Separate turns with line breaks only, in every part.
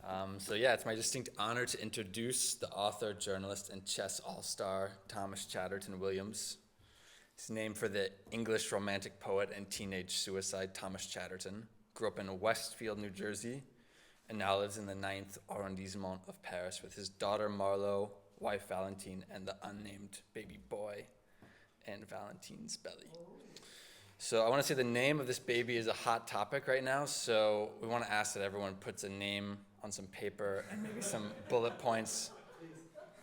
It's my distinct honor to introduce the author, journalist, and chess all-star, Thomas Chatterton Williams. He's named for the English romantic poet and teenage suicide Thomas Chatterton. Grew up in Westfield, New Jersey, and now lives in the 9th arrondissement of Paris with his daughter Marlo, wife Valentine, and the unnamed baby boy in Valentine's belly. So I want to say the name of this baby is a hot topic right now, so we want to ask that everyone puts a name on some paper and maybe some bullet points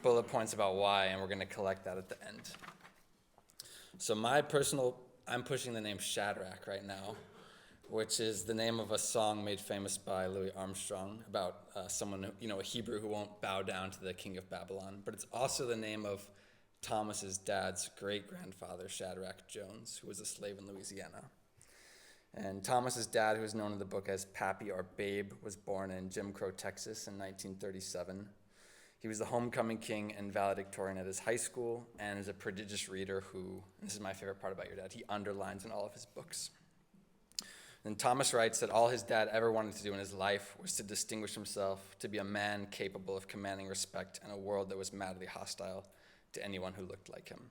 about why, and we're going to collect that at the end. So I'm pushing the name Shadrach right now, which is the name of a song made famous by Louis Armstrong about someone, a Hebrew who won't bow down to the king of Babylon. But it's also the name of Thomas's dad's great-grandfather, Shadrach Jones, who was a slave in Louisiana. And Thomas's dad, who is known in the book as Pappy or Babe, was born in Jim Crow, Texas in 1937. He was the homecoming king and valedictorian at his high school and is a prodigious reader who, and this is my favorite part about your dad, he underlines in all of his books. And Thomas writes that all his dad ever wanted to do in his life was to distinguish himself, to be a man capable of commanding respect in a world that was madly hostile to anyone who looked like him.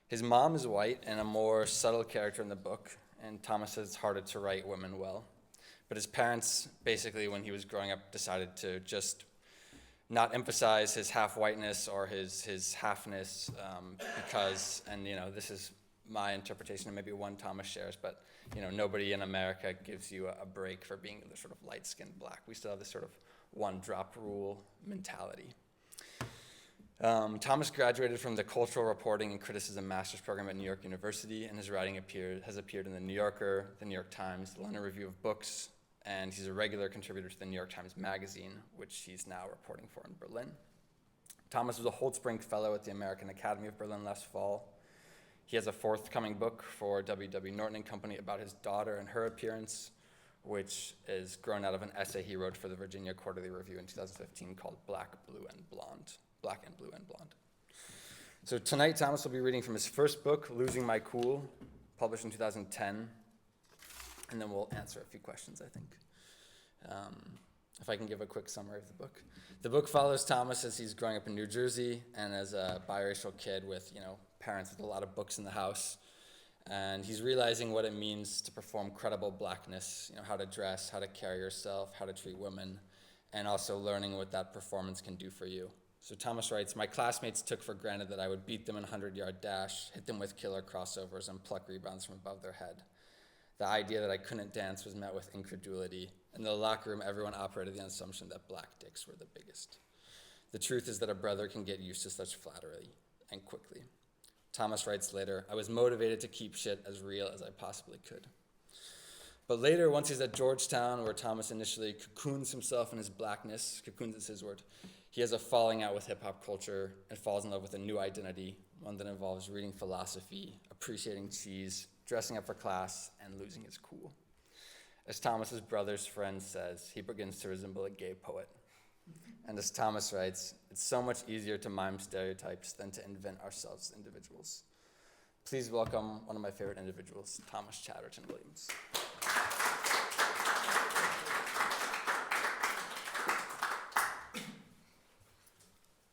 His mom is white and a more subtle character in the book, and Thomas says it's harder to write women well. But his parents, basically, when he was growing up, decided to just not emphasize his half-whiteness or his halfness because, and this is my interpretation, and maybe one Thomas shares, but nobody in America gives you a break for being the sort of light-skinned black. We still have this sort of one-drop rule mentality. Thomas graduated from the Cultural Reporting and Criticism Master's Program at New York University, and his writing has appeared in The New Yorker, The New York Times, the London Review of Books, and he's a regular contributor to The New York Times Magazine, which he's now reporting for in Berlin. Thomas was a Holtzbrinck Fellow at the American Academy of Berlin last fall. He has a forthcoming book for W.W. Norton and Company about his daughter and her appearance, which is grown out of an essay he wrote for the Virginia Quarterly Review in 2015 called Black, Blue, and Blonde. Black and Blue and Blonde. So tonight, Thomas will be reading from his first book, Losing My Cool, published in 2010, and then we'll answer a few questions, I think. If I can give a quick summary of the book. The book follows Thomas as he's growing up in New Jersey and as a biracial kid with, parents with a lot of books in the house. And he's realizing what it means to perform credible blackness, how to dress, how to carry yourself, how to treat women, and also learning what that performance can do for you. So Thomas writes, "My classmates took for granted that I would beat them in a 100-yard dash, hit them with killer crossovers, and pluck rebounds from above their head. The idea that I couldn't dance was met with incredulity. In the locker room, everyone operated the assumption that black dicks were the biggest. The truth is that a brother can get used to such flattery, and quickly." Thomas writes later, "I was motivated to keep shit as real as I possibly could." But later, once he's at Georgetown, where Thomas initially cocoons himself in his blackness, cocoons is his word, he has a falling out with hip-hop culture and falls in love with a new identity, one that involves reading philosophy, appreciating cheese, dressing up for class, and losing his cool. As Thomas's brother's friend says, he begins to resemble a gay poet. And as Thomas writes, "It's so much easier to mime stereotypes than to invent ourselves as individuals." Please welcome one of my favorite individuals, Thomas Chatterton Williams.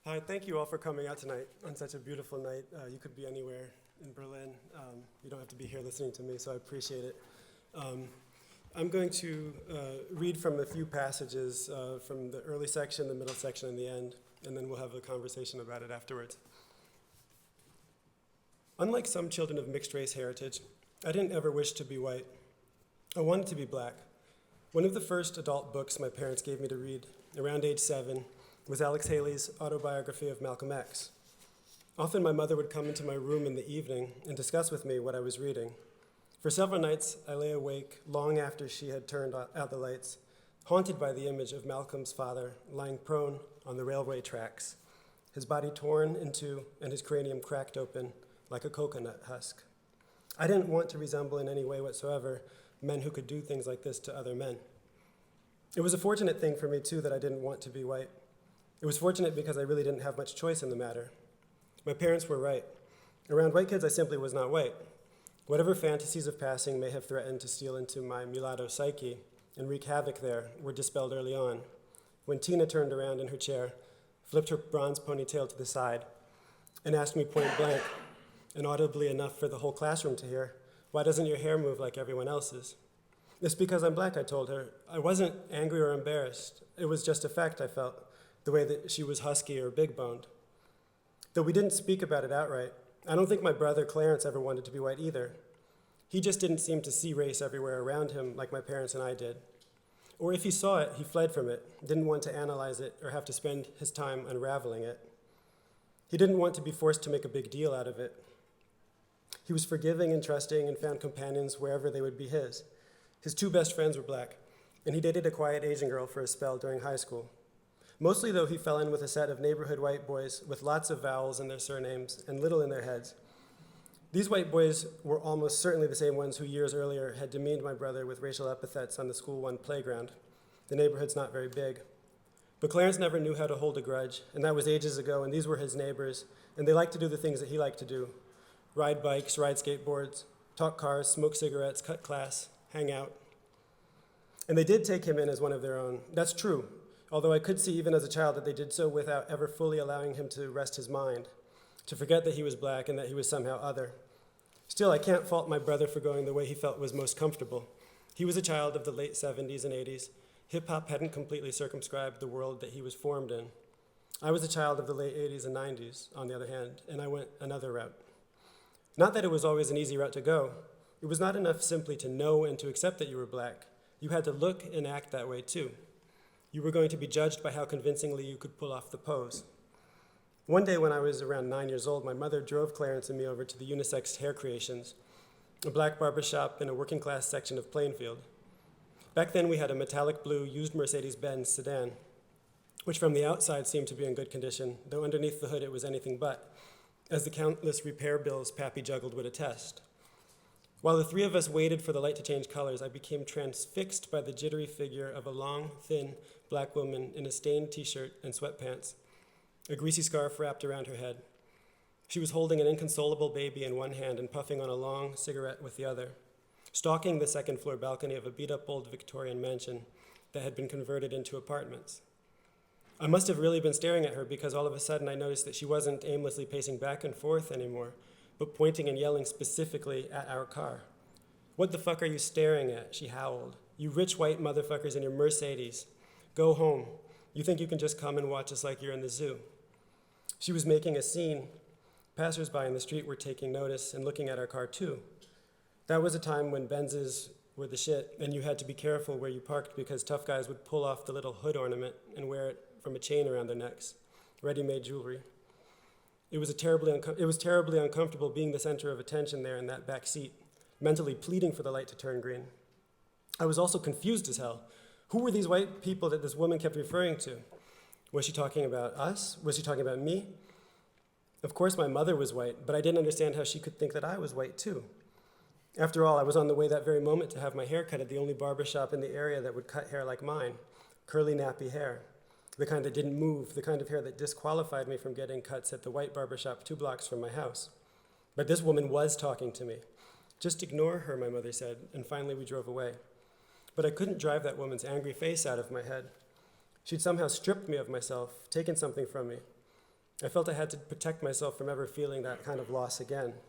Hi, thank you all for coming out tonight on such a beautiful night. You could be anywhere in Berlin. You don't have to be here listening to me, so I appreciate it. I'm going to read from a few passages from the early section, the middle section, and the end, and then we'll have a conversation about it afterwards. Unlike some children of mixed-race heritage, I didn't ever wish to be white. I wanted to be black. One of the first adult books my parents gave me to read, around age 7, was Alex Haley's autobiography of Malcolm X. Often my mother would come into my room in the evening and discuss with me what I was reading. For several nights, I lay awake long after she had turned out the lights, haunted by the image of Malcolm's father lying prone on the railway tracks, his body torn into and his cranium cracked open like a coconut husk. I didn't want to resemble in any way whatsoever men who could do things like this to other men. It was a fortunate thing for me, too, that I didn't want to be white. It was fortunate because I really didn't have much choice in the matter. My parents were right. Around white kids, I simply was not white. Whatever fantasies of passing may have threatened to steal into my mulatto psyche and wreak havoc there were dispelled early on. when Tina turned around in her chair, flipped her bronze ponytail to the side, and asked me point blank, and audibly enough for the whole classroom to hear, "Why doesn't your hair move like everyone else's?" "It's because I'm black," I told her. I wasn't angry or embarrassed. It was just a fact I felt, the way that she was husky or big-boned. Though we didn't speak about it outright, I don't think my brother Clarence ever wanted to be white either. He just didn't seem to see race everywhere around him like my parents and I did. Or if he saw it, he fled from it, didn't want to analyze it or have to spend his time unraveling it. He didn't want to be forced to make a big deal out of it. He was forgiving and trusting and found companions wherever they would be his. His two best friends were black, and he dated a quiet Asian girl for a spell during high school. Mostly, though, he fell in with a set of neighborhood white boys with lots of vowels in their surnames and little in their heads. These white boys were almost certainly the same ones who years earlier had demeaned my brother with racial epithets on the School 1 playground. The neighborhood's not very big. But Clarence never knew how to hold a grudge, and that was ages ago, and these were his neighbors, and they liked to do the things that he liked to do. Ride bikes, ride skateboards, talk cars, smoke cigarettes, cut class, hang out. And they did take him in as one of their own. That's true, although I could see even as a child that they did so without ever fully allowing him to rest his mind, to forget that he was black and that he was somehow other. Still, I can't fault my brother for going the way he felt was most comfortable. He was a child of the late 70s and 80s. Hip-hop hadn't completely circumscribed the world that he was formed in. I was a child of the late 80s and 90s, on the other hand, and I went another route. Not that it was always an easy route to go. It was not enough simply to know and to accept that you were black. You had to look and act that way too. You were going to be judged by how convincingly you could pull off the pose. One day when I was around 9 years old, my mother drove Clarence and me over to the Unisex Hair Creations, a black barbershop in a working class section of Plainfield. Back then we had a metallic blue used Mercedes-Benz sedan, which from the outside seemed to be in good condition, though underneath the hood it was anything but, as the countless repair bills Pappy juggled would attest. While the three of us waited for the light to change colors, I became transfixed by the jittery figure of a long, thin black woman in a stained t-shirt and sweatpants, a greasy scarf wrapped around her head. She was holding an inconsolable baby in one hand and puffing on a long cigarette with the other, stalking the second-floor balcony of a beat-up old Victorian mansion that had been converted into apartments. I must have really been staring at her because all of a sudden I noticed that she wasn't aimlessly pacing back and forth anymore, but pointing and yelling specifically at our car. "What the fuck are you staring at?" she howled. "You rich white motherfuckers in your Mercedes. Go home. You think you can just come and watch us like you're in the zoo." She was making a scene. Passersby in the street were taking notice and looking at our car too. That was a time when Benzes were the shit, and you had to be careful where you parked because tough guys would pull off the little hood ornament and wear it from a chain around their necks, ready-made jewelry. It was terribly uncomfortable being the center of attention there in that back seat, mentally pleading for the light to turn green. I was also confused as hell. Who were these white people that this woman kept referring to? Was she talking about us? Was she talking about me? Of course my mother was white, but I didn't understand how she could think that I was white too. After all, I was on the way that very moment to have my hair cut at the only barbershop in the area that would cut hair like mine, curly, nappy hair, the kind that didn't move, the kind of hair that disqualified me from getting cuts at the white barbershop 2 blocks from my house. But this woman was talking to me. "Just ignore her," my mother said, and finally we drove away. But I couldn't drive that woman's angry face out of my head. She'd somehow stripped me of myself, taken something from me. I felt I had to protect myself from ever feeling that kind of loss again.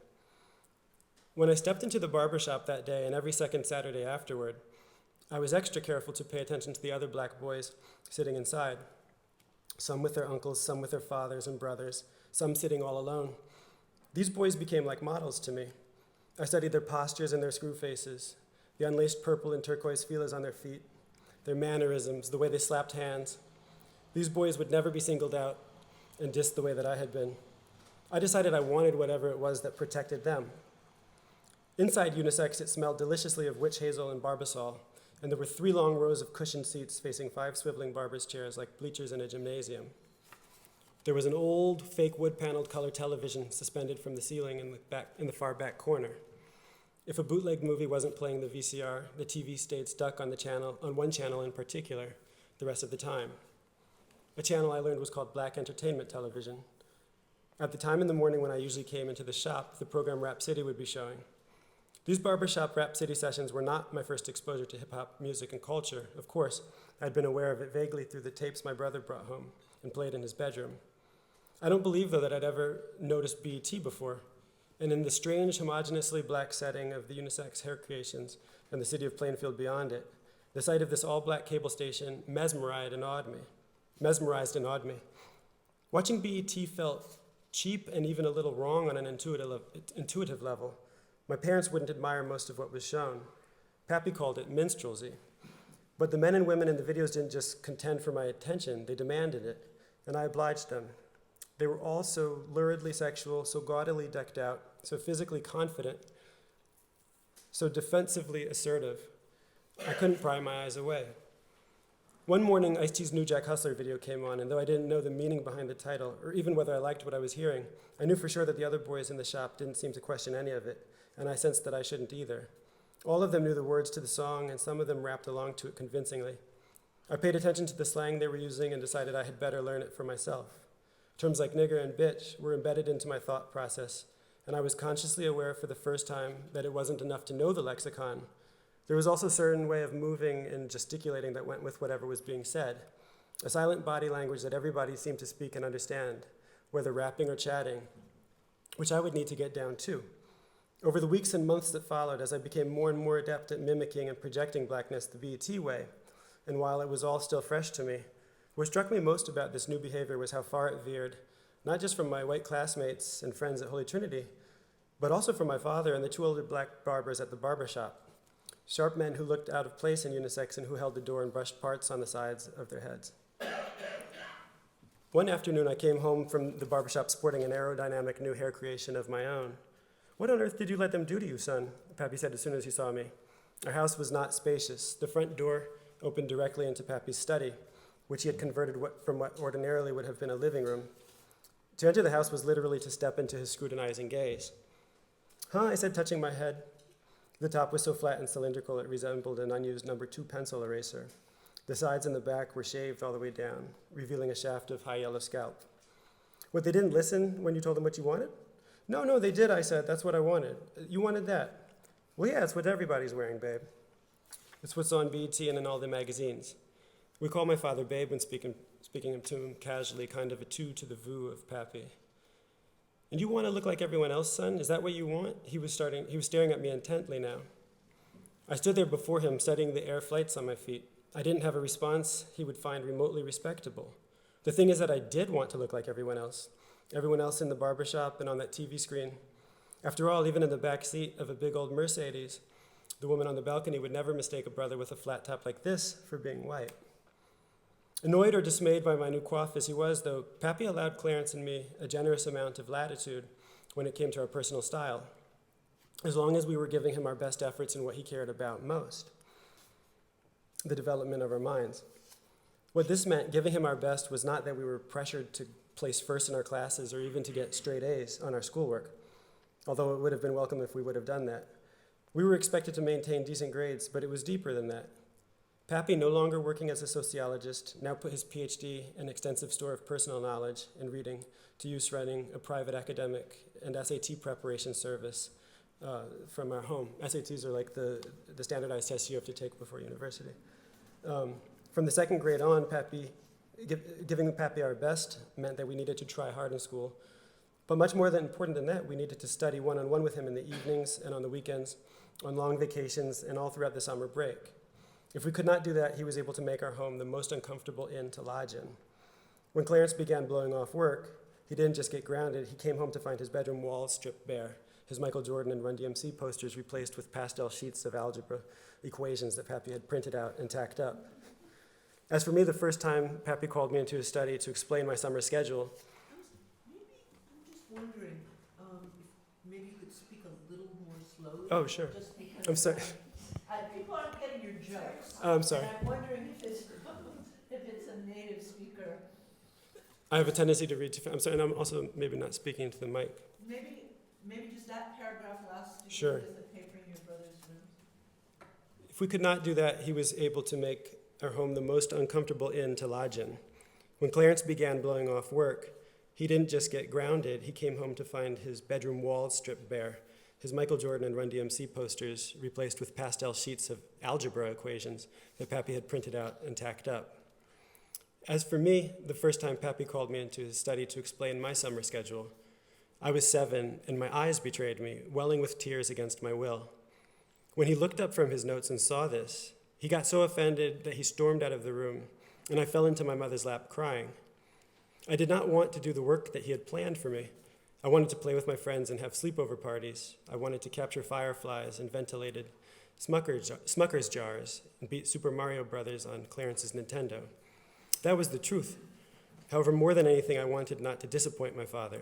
When I stepped into the barbershop that day and every second Saturday afterward, I was extra careful to pay attention to the other black boys sitting inside. Some with their uncles, some with their fathers and brothers, some sitting all alone. These boys became like models to me. I studied their postures and their screw faces, the unlaced purple and turquoise feelers on their feet, their mannerisms, the way they slapped hands. These boys would never be singled out and dissed the way that I had been. I decided I wanted whatever it was that protected them. Inside Unisex, it smelled deliciously of witch hazel and barbasol, and there were 3 long rows of cushioned seats facing 5 swiveling barber's chairs like bleachers in a gymnasium. There was an old, fake wood-paneled color television suspended from the ceiling in the far back corner. If a bootleg movie wasn't playing the VCR, the TV stayed stuck on one channel in particular, the rest of the time. A channel I learned was called Black Entertainment Television. At the time in the morning when I usually came into the shop, the program Rap City would be showing. These barbershop rap city sessions were not my first exposure to hip-hop music and culture. Of course, I'd been aware of it vaguely through the tapes my brother brought home and played in his bedroom. I don't believe, though, that I'd ever noticed BET before. And in the strange, homogeneously black setting of the unisex hair creations and the city of Plainfield beyond it, the sight of this all-black cable station mesmerized and awed me. Watching BET felt cheap and even a little wrong on an intuitive level. My parents wouldn't admire most of what was shown. Pappy called it minstrelsy. But the men and women in the videos didn't just contend for my attention, they demanded it, and I obliged them. They were all so luridly sexual, so gaudily decked out, so physically confident, so defensively assertive. I couldn't pry my eyes away. One morning, Ice-T's new Jack Hustler video came on, and though I didn't know the meaning behind the title, or even whether I liked what I was hearing, I knew for sure that the other boys in the shop didn't seem to question any of it, and I sensed that I shouldn't either. All of them knew the words to the song, and some of them rapped along to it convincingly. I paid attention to the slang they were using and decided I had better learn it for myself. Terms like nigger and bitch were embedded into my thought process, and I was consciously aware for the first time that it wasn't enough to know the lexicon. There was also a certain way of moving and gesticulating that went with whatever was being said, a silent body language that everybody seemed to speak and understand, whether rapping or chatting, which I would need to get down to. Over the weeks and months that followed, as I became more and more adept at mimicking and projecting blackness the BET way, and while it was all still fresh to me, what struck me most about this new behavior was how far it veered, not just from my white classmates and friends at Holy Trinity, but also from my father and the two older black barbers at the barbershop, sharp men who looked out of place in unisex and who held the door and brushed parts on the sides of their heads. One afternoon, I came home from the barbershop sporting an aerodynamic new hair creation of my own. "What on earth did you let them do to you, son?" Pappy said as soon as he saw me. Our house was not spacious. The front door opened directly into Pappy's study, which he had converted from what ordinarily would have been a living room. To enter the house was literally to step into his scrutinizing gaze. "Huh?" I said, touching my head. The top was so flat and cylindrical it resembled an unused number 2 pencil eraser. The sides and the back were shaved all the way down, revealing a shaft of high yellow scalp. "What, they didn't listen when you told them what you wanted?" No, they did," I said. "That's what I wanted." "You wanted that?" "Well, yeah, it's what everybody's wearing, babe. It's what's on BET and in all the magazines." We call my father babe when speaking to him casually, kind of a to the voo of Pappy. "And you want to look like everyone else, son? Is that what you want?" He was staring at me intently now. I stood there before him, studying the air flights on my feet. I didn't have a response he would find remotely respectable. The thing is that I did want to look like everyone else in the barbershop and on that TV screen. After all, even in the back seat of a big old Mercedes, the woman on the balcony would never mistake a brother with a flat top like this for being white. Annoyed or dismayed by my new coif as he was, though, Pappy allowed Clarence and me a generous amount of latitude when it came to our personal style, as long as we were giving him our best efforts in what he cared about most, the development of our minds. What this meant, giving him our best, was not that we were pressured to place first in our classes or even to get straight A's on our schoolwork, although it would have been welcome if we would have done that. We were expected to maintain decent grades, but it was deeper than that. Pappy, no longer working as a sociologist, now put his PhD and extensive store of personal knowledge and reading to use running a private academic and SAT preparation service from our home. SATs are like the standardized tests you have to take before university. From the second grade on, giving Pappy our best meant that we needed to try hard in school. But much more important than that, we needed to study one-on-one with him in the evenings and on the weekends, on long vacations, and all throughout the summer break. If we could not do that, he was able to make our home the most uncomfortable inn to lodge in. When Clarence began blowing off work, he didn't just get grounded, he came home to find his bedroom walls stripped bare, his Michael Jordan and Run DMC posters replaced with pastel sheets of algebra equations that Pappy had printed out and tacked up. As for me, the first time Pappy called me into his study to explain my summer schedule,
I'm just wondering, if maybe you could speak a little more slowly.
Oh, sure.
Just because
I'm sorry.
People aren't getting your jokes.
I'm sorry.
And I'm wondering if it's a native speaker.
I have a tendency to read too fast. I'm sorry, and I'm also maybe not speaking into the mic.
Maybe just that paragraph last.
Sure.
Is the paper in your brother's room?
If we could not do that, he was able to make our home the most uncomfortable inn to lodge in. When Clarence began blowing off work, he didn't just get grounded, he came home to find his bedroom walls stripped bare, his Michael Jordan and Run DMC posters replaced with pastel sheets of algebra equations that Pappy had printed out and tacked up. As for me, the first time Pappy called me into his study to explain my summer schedule, I was 7, and my eyes betrayed me, welling with tears against my will. When he looked up from his notes and saw this, he got so offended that he stormed out of the room, and I fell into my mother's lap crying. I did not want to do the work that he had planned for me. I wanted to play with my friends and have sleepover parties. I wanted to capture fireflies and ventilated Smucker's jars and beat Super Mario Brothers on Clarence's Nintendo. That was the truth. However, more than anything, I wanted not to disappoint my father.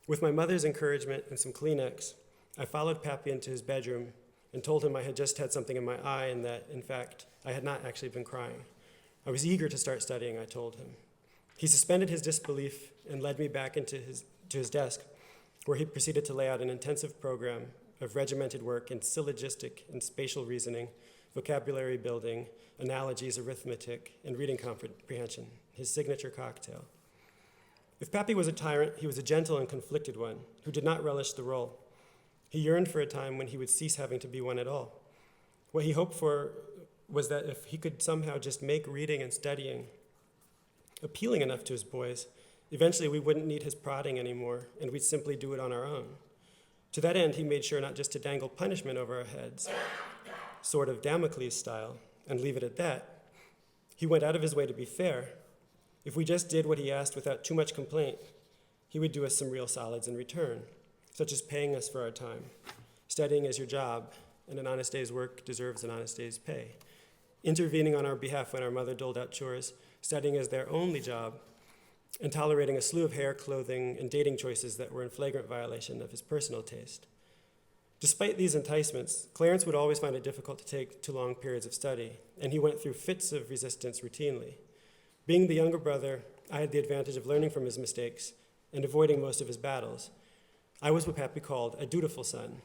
With my mother's encouragement and some Kleenex, I followed Pappy into his bedroom and told him I had just had something in my eye and that, in fact, I had not actually been crying. I was eager to start studying, I told him. He suspended his disbelief and led me back into his desk, where he proceeded to lay out an intensive program of regimented work in syllogistic and spatial reasoning, vocabulary building, analogies, arithmetic, and reading comprehension, his signature cocktail. If Pappy was a tyrant, he was a gentle and conflicted one who did not relish the role. He yearned for a time when he would cease having to be one at all. What he hoped for was that if he could somehow just make reading and studying appealing enough to his boys, eventually we wouldn't need his prodding anymore, and we'd simply do it on our own. To that end, he made sure not just to dangle punishment over our heads, sort of Damocles style, and leave it at that. He went out of his way to be fair. If we just did what he asked without too much complaint, he would do us some real solids in return, such as paying us for our time. Studying is your job, and an honest day's work deserves an honest day's pay. Intervening on our behalf when our mother doled out chores, studying as their only job, and tolerating a slew of hair, clothing, and dating choices that were in flagrant violation of his personal taste. Despite these enticements, Clarence would always find it difficult to take too long periods of study, and he went through fits of resistance routinely. Being the younger brother, I had the advantage of learning from his mistakes and avoiding most of his battles. I was what Pappy called a dutiful son.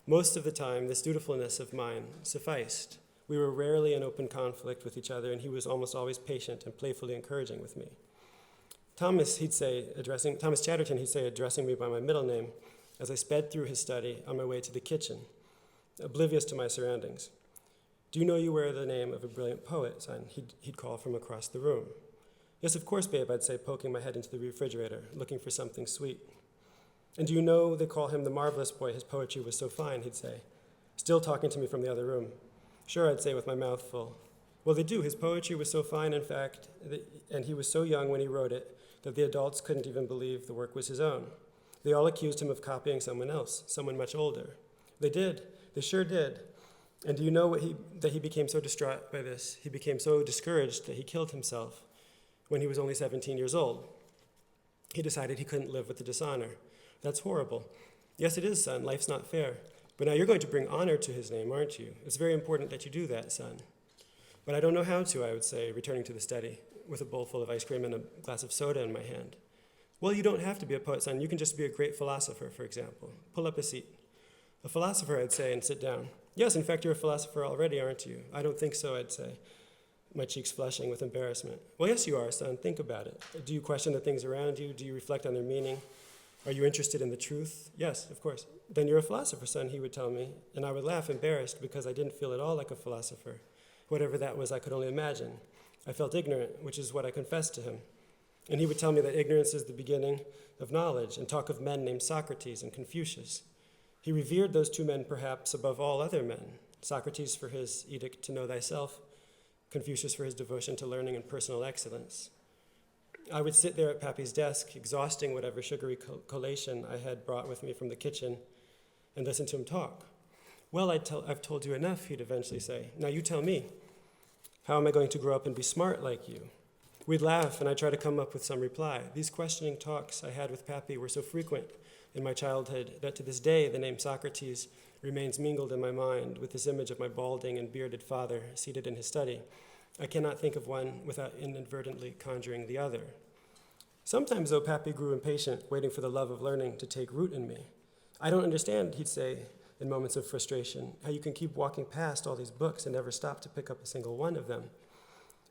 Most of the time, this dutifulness of mine sufficed. We were rarely in open conflict with each other, and he was almost always patient and playfully encouraging with me. Thomas Chatterton, he'd say, addressing me by my middle name, as I sped through his study on my way to the kitchen, oblivious to my surroundings. "Do you know you wear the name of a brilliant poet, son?" He'd call from across the room. "Yes, of course, babe," I'd say, poking my head into the refrigerator, looking for something sweet. "And do you know they call him the marvelous boy? His poetry was so fine," he'd say, still talking to me from the other room. "Sure," I'd say with my mouth full. "Well, they do. His poetry was so fine, in fact, and he was so young when he wrote it, that the adults couldn't even believe the work was his own. They all accused him of copying someone else, someone much older. They did. They sure did. And do you know that he became so distraught by this? He became so discouraged that he killed himself when he was only 17 years old. He decided he couldn't live with the dishonor. That's horrible. Yes, it is, son. Life's not fair. But now you're going to bring honor to his name, aren't you? It's very important that you do that, son. But I don't know how to," I would say, returning to the study, with a bowl full of ice cream and a glass of soda in my hand. "Well, you don't have to be a poet, son. You can just be a great philosopher, for example. Pull up a seat." "A philosopher," I'd say, and sit down. "Yes, in fact, you're a philosopher already, aren't you?" "I don't think so," I'd say, my cheeks flushing with embarrassment. "Well, yes, you are, son. Think about it. Do you question the things around you? Do you reflect on their meaning? Are you interested in the truth?" "Yes, of course." "Then you're a philosopher, son," he would tell me, and I would laugh, embarrassed, because I didn't feel at all like a philosopher. Whatever that was, I could only imagine. I felt ignorant, which is what I confessed to him. And he would tell me that ignorance is the beginning of knowledge, and talk of men named Socrates and Confucius. He revered those two men perhaps above all other men, Socrates for his edict to know thyself, Confucius for his devotion to learning and personal excellence. I would sit there at Pappy's desk, exhausting whatever sugary collation I had brought with me from the kitchen, and listen to him talk. "Well, I've told you enough," he'd eventually say. "Now you tell me. How am I going to grow up and be smart like you?" We'd laugh, and I'd try to come up with some reply. These questioning talks I had with Pappy were so frequent in my childhood that to this day the name Socrates remains mingled in my mind with this image of my balding and bearded father seated in his study. I cannot think of one without inadvertently conjuring the other. Sometimes, though, Pappy grew impatient, waiting for the love of learning to take root in me. "I don't understand," he'd say in moments of frustration, "how you can keep walking past all these books and never stop to pick up a single one of them.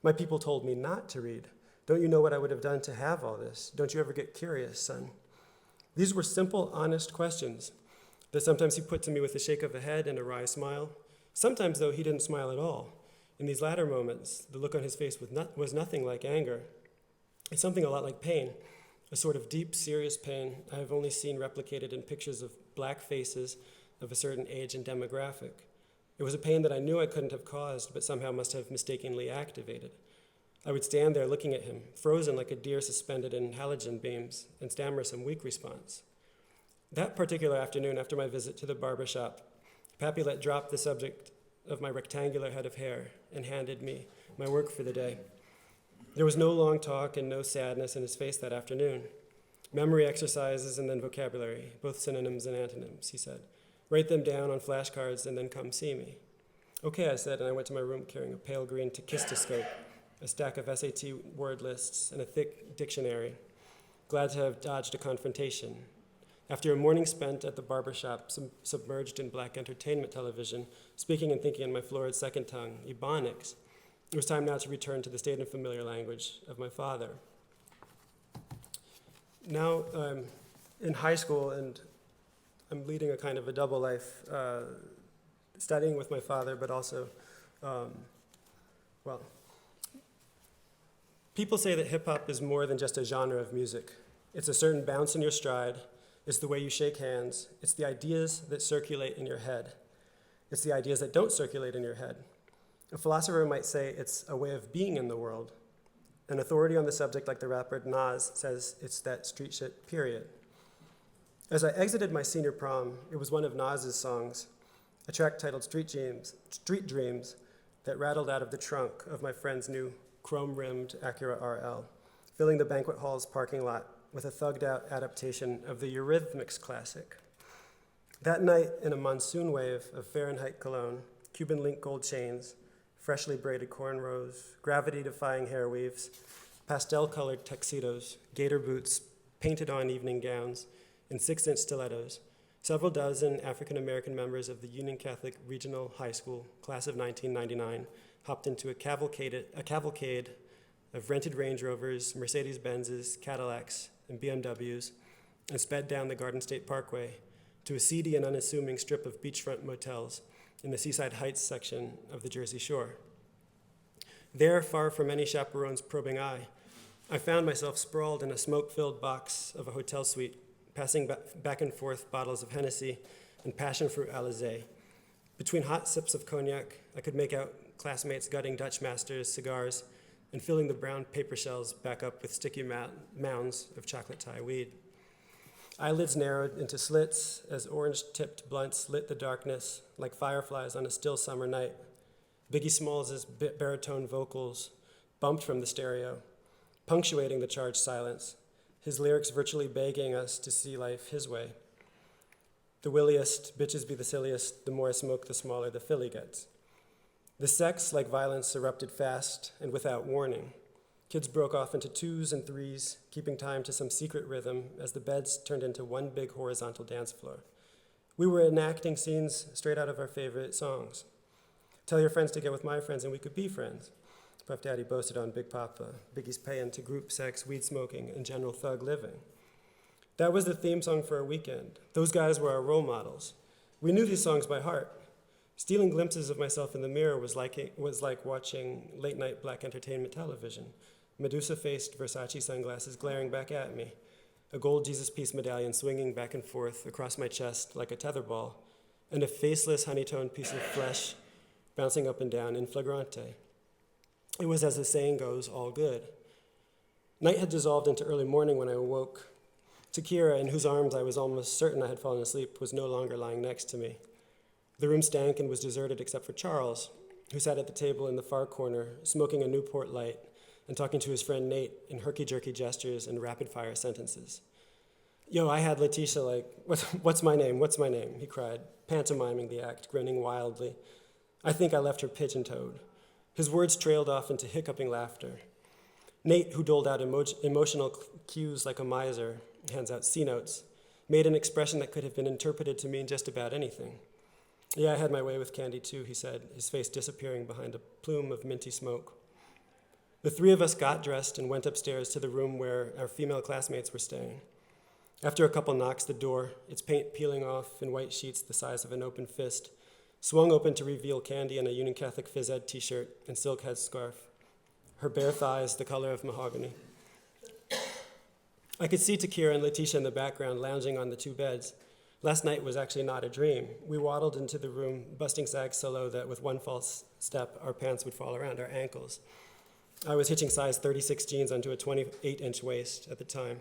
My people told me not to read. Don't you know what I would have done to have all this? Don't you ever get curious, son?" These were simple, honest questions. that sometimes he put to me with a shake of the head and a wry smile. Sometimes, though, he didn't smile at all. In these latter moments, the look on his face was nothing like anger. It's something a lot like pain, a sort of deep, serious pain I have only seen replicated in pictures of black faces of a certain age and demographic. It was a pain that I knew I couldn't have caused, but somehow must have mistakenly activated. I would stand there looking at him, frozen like a deer suspended in halogen beams, and stammer some weak response. That particular afternoon, after my visit to the barber shop, Pappy let drop the subject of my rectangular head of hair and handed me my work for the day. There was no long talk and no sadness in his face that afternoon. Memory exercises and then vocabulary, both synonyms and antonyms, he said. Write them down on flashcards and then come see me. Okay, I said, and I went to my room carrying a pale green tachistoscope, a stack of SAT word lists, and a thick dictionary, glad to have dodged a confrontation. After a morning spent at the barber shop, submerged in black entertainment television, speaking and thinking in my florid second tongue, Ebonics, it was time now to return to the staid and familiar language of my father. Now I'm in high school and I'm leading a kind of a double life, studying with my father, but also, people say that hip-hop is more than just a genre of music. It's a certain bounce in your stride. It's the way you shake hands. It's the ideas that circulate in your head. It's the ideas that don't circulate in your head. A philosopher might say it's a way of being in the world. An authority on the subject, like the rapper Nas, says it's that street shit, period. As I exited my senior prom, it was one of Nas's songs, a track titled Street Dreams, that rattled out of the trunk of my friend's new chrome-rimmed Acura RL, filling the banquet hall's parking lot with a thugged-out adaptation of the Eurythmics classic. That night, in a monsoon wave of Fahrenheit cologne, Cuban link gold chains, freshly braided cornrows, gravity-defying hair weaves, pastel-colored tuxedos, gator boots, painted-on evening gowns, and 6-inch stilettos, several dozen African-American members of the Union Catholic Regional High School, class of 1999, hopped into a cavalcade of rented Range Rovers, Mercedes-Benzes, Cadillacs, and BMWs, and sped down the Garden State Parkway to a seedy and unassuming strip of beachfront motels in the Seaside Heights section of the Jersey Shore. There, far from any chaperone's probing eye, I found myself sprawled in a smoke-filled box of a hotel suite, passing back and forth bottles of Hennessy and passion fruit Alizé. Between hot sips of cognac, I could make out classmates gutting Dutch Masters cigars and filling the brown paper shells back up with sticky mounds of chocolate Thai weed. Eyelids narrowed into slits as orange-tipped blunts lit the darkness like fireflies on a still summer night. Biggie Smalls' baritone vocals bumped from the stereo, punctuating the charged silence, his lyrics virtually begging us to see life his way. The williest, bitches be the silliest, the more I smoke, the smaller the filly gets. The sex, like violence, erupted fast and without warning. Kids broke off into twos and threes, keeping time to some secret rhythm as the beds turned into one big horizontal dance floor. We were enacting scenes straight out of our favorite songs. Tell your friends to get with my friends and we could be friends. Puff Daddy boasted on Big Papa, Biggie's pay into group sex, weed smoking, and general thug living. That was the theme song for our weekend. Those guys were our role models. We knew these songs by heart. Stealing glimpses of myself in the mirror was like watching late-night black entertainment television. Medusa-faced Versace sunglasses glaring back at me, a gold Jesus Piece medallion swinging back and forth across my chest like a tetherball, and a faceless honey-toned piece of flesh bouncing up and down in flagrante. It was, as the saying goes, all good. Night had dissolved into early morning when I awoke. Takira, in whose arms I was almost certain I had fallen asleep, was no longer lying next to me. The room stank and was deserted except for Charles, who sat at the table in the far corner, smoking a Newport Light and talking to his friend Nate in herky-jerky gestures and rapid-fire sentences. Yo, I had Letitia like, what's my name, he cried, pantomiming the act, grinning wildly. I think I left her pigeon-toed. His words trailed off into hiccuping laughter. Nate, who doled out emotional cues like a miser, hands out C-notes, made an expression that could have been interpreted to mean just about anything. Yeah, I had my way with Candy too, he said, his face disappearing behind a plume of minty smoke. The three of us got dressed and went upstairs to the room where our female classmates were staying. After a couple knocks, the door, its paint peeling off in white sheets the size of an open fist, swung open to reveal Candy in a Union Catholic phys ed t-shirt and silk headscarf, her bare thighs the color of mahogany. I could see Takira and Letitia in the background lounging on the two beds. Last night was actually not a dream. We waddled into the room, busting sags so low that with one false step, our pants would fall around our ankles. I was hitching size 36 jeans onto a 28-inch waist at the time.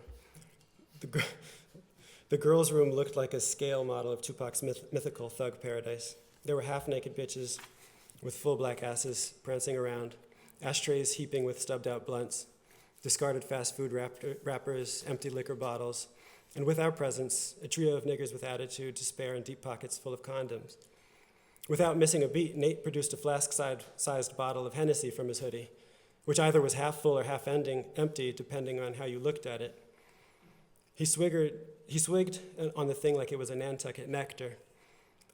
The girls' room looked like a scale model of Tupac's mythical thug paradise. There were half-naked bitches with full black asses prancing around, ashtrays heaping with stubbed-out blunts, discarded fast food wrappers, empty liquor bottles, and with our presence, a trio of niggers with attitude to spare and deep pockets full of condoms. Without missing a beat, Nate produced a flask-sized bottle of Hennessy from his hoodie, which either was half full or half empty, depending on how you looked at it. He swigged on the thing like it was a Nantucket nectar.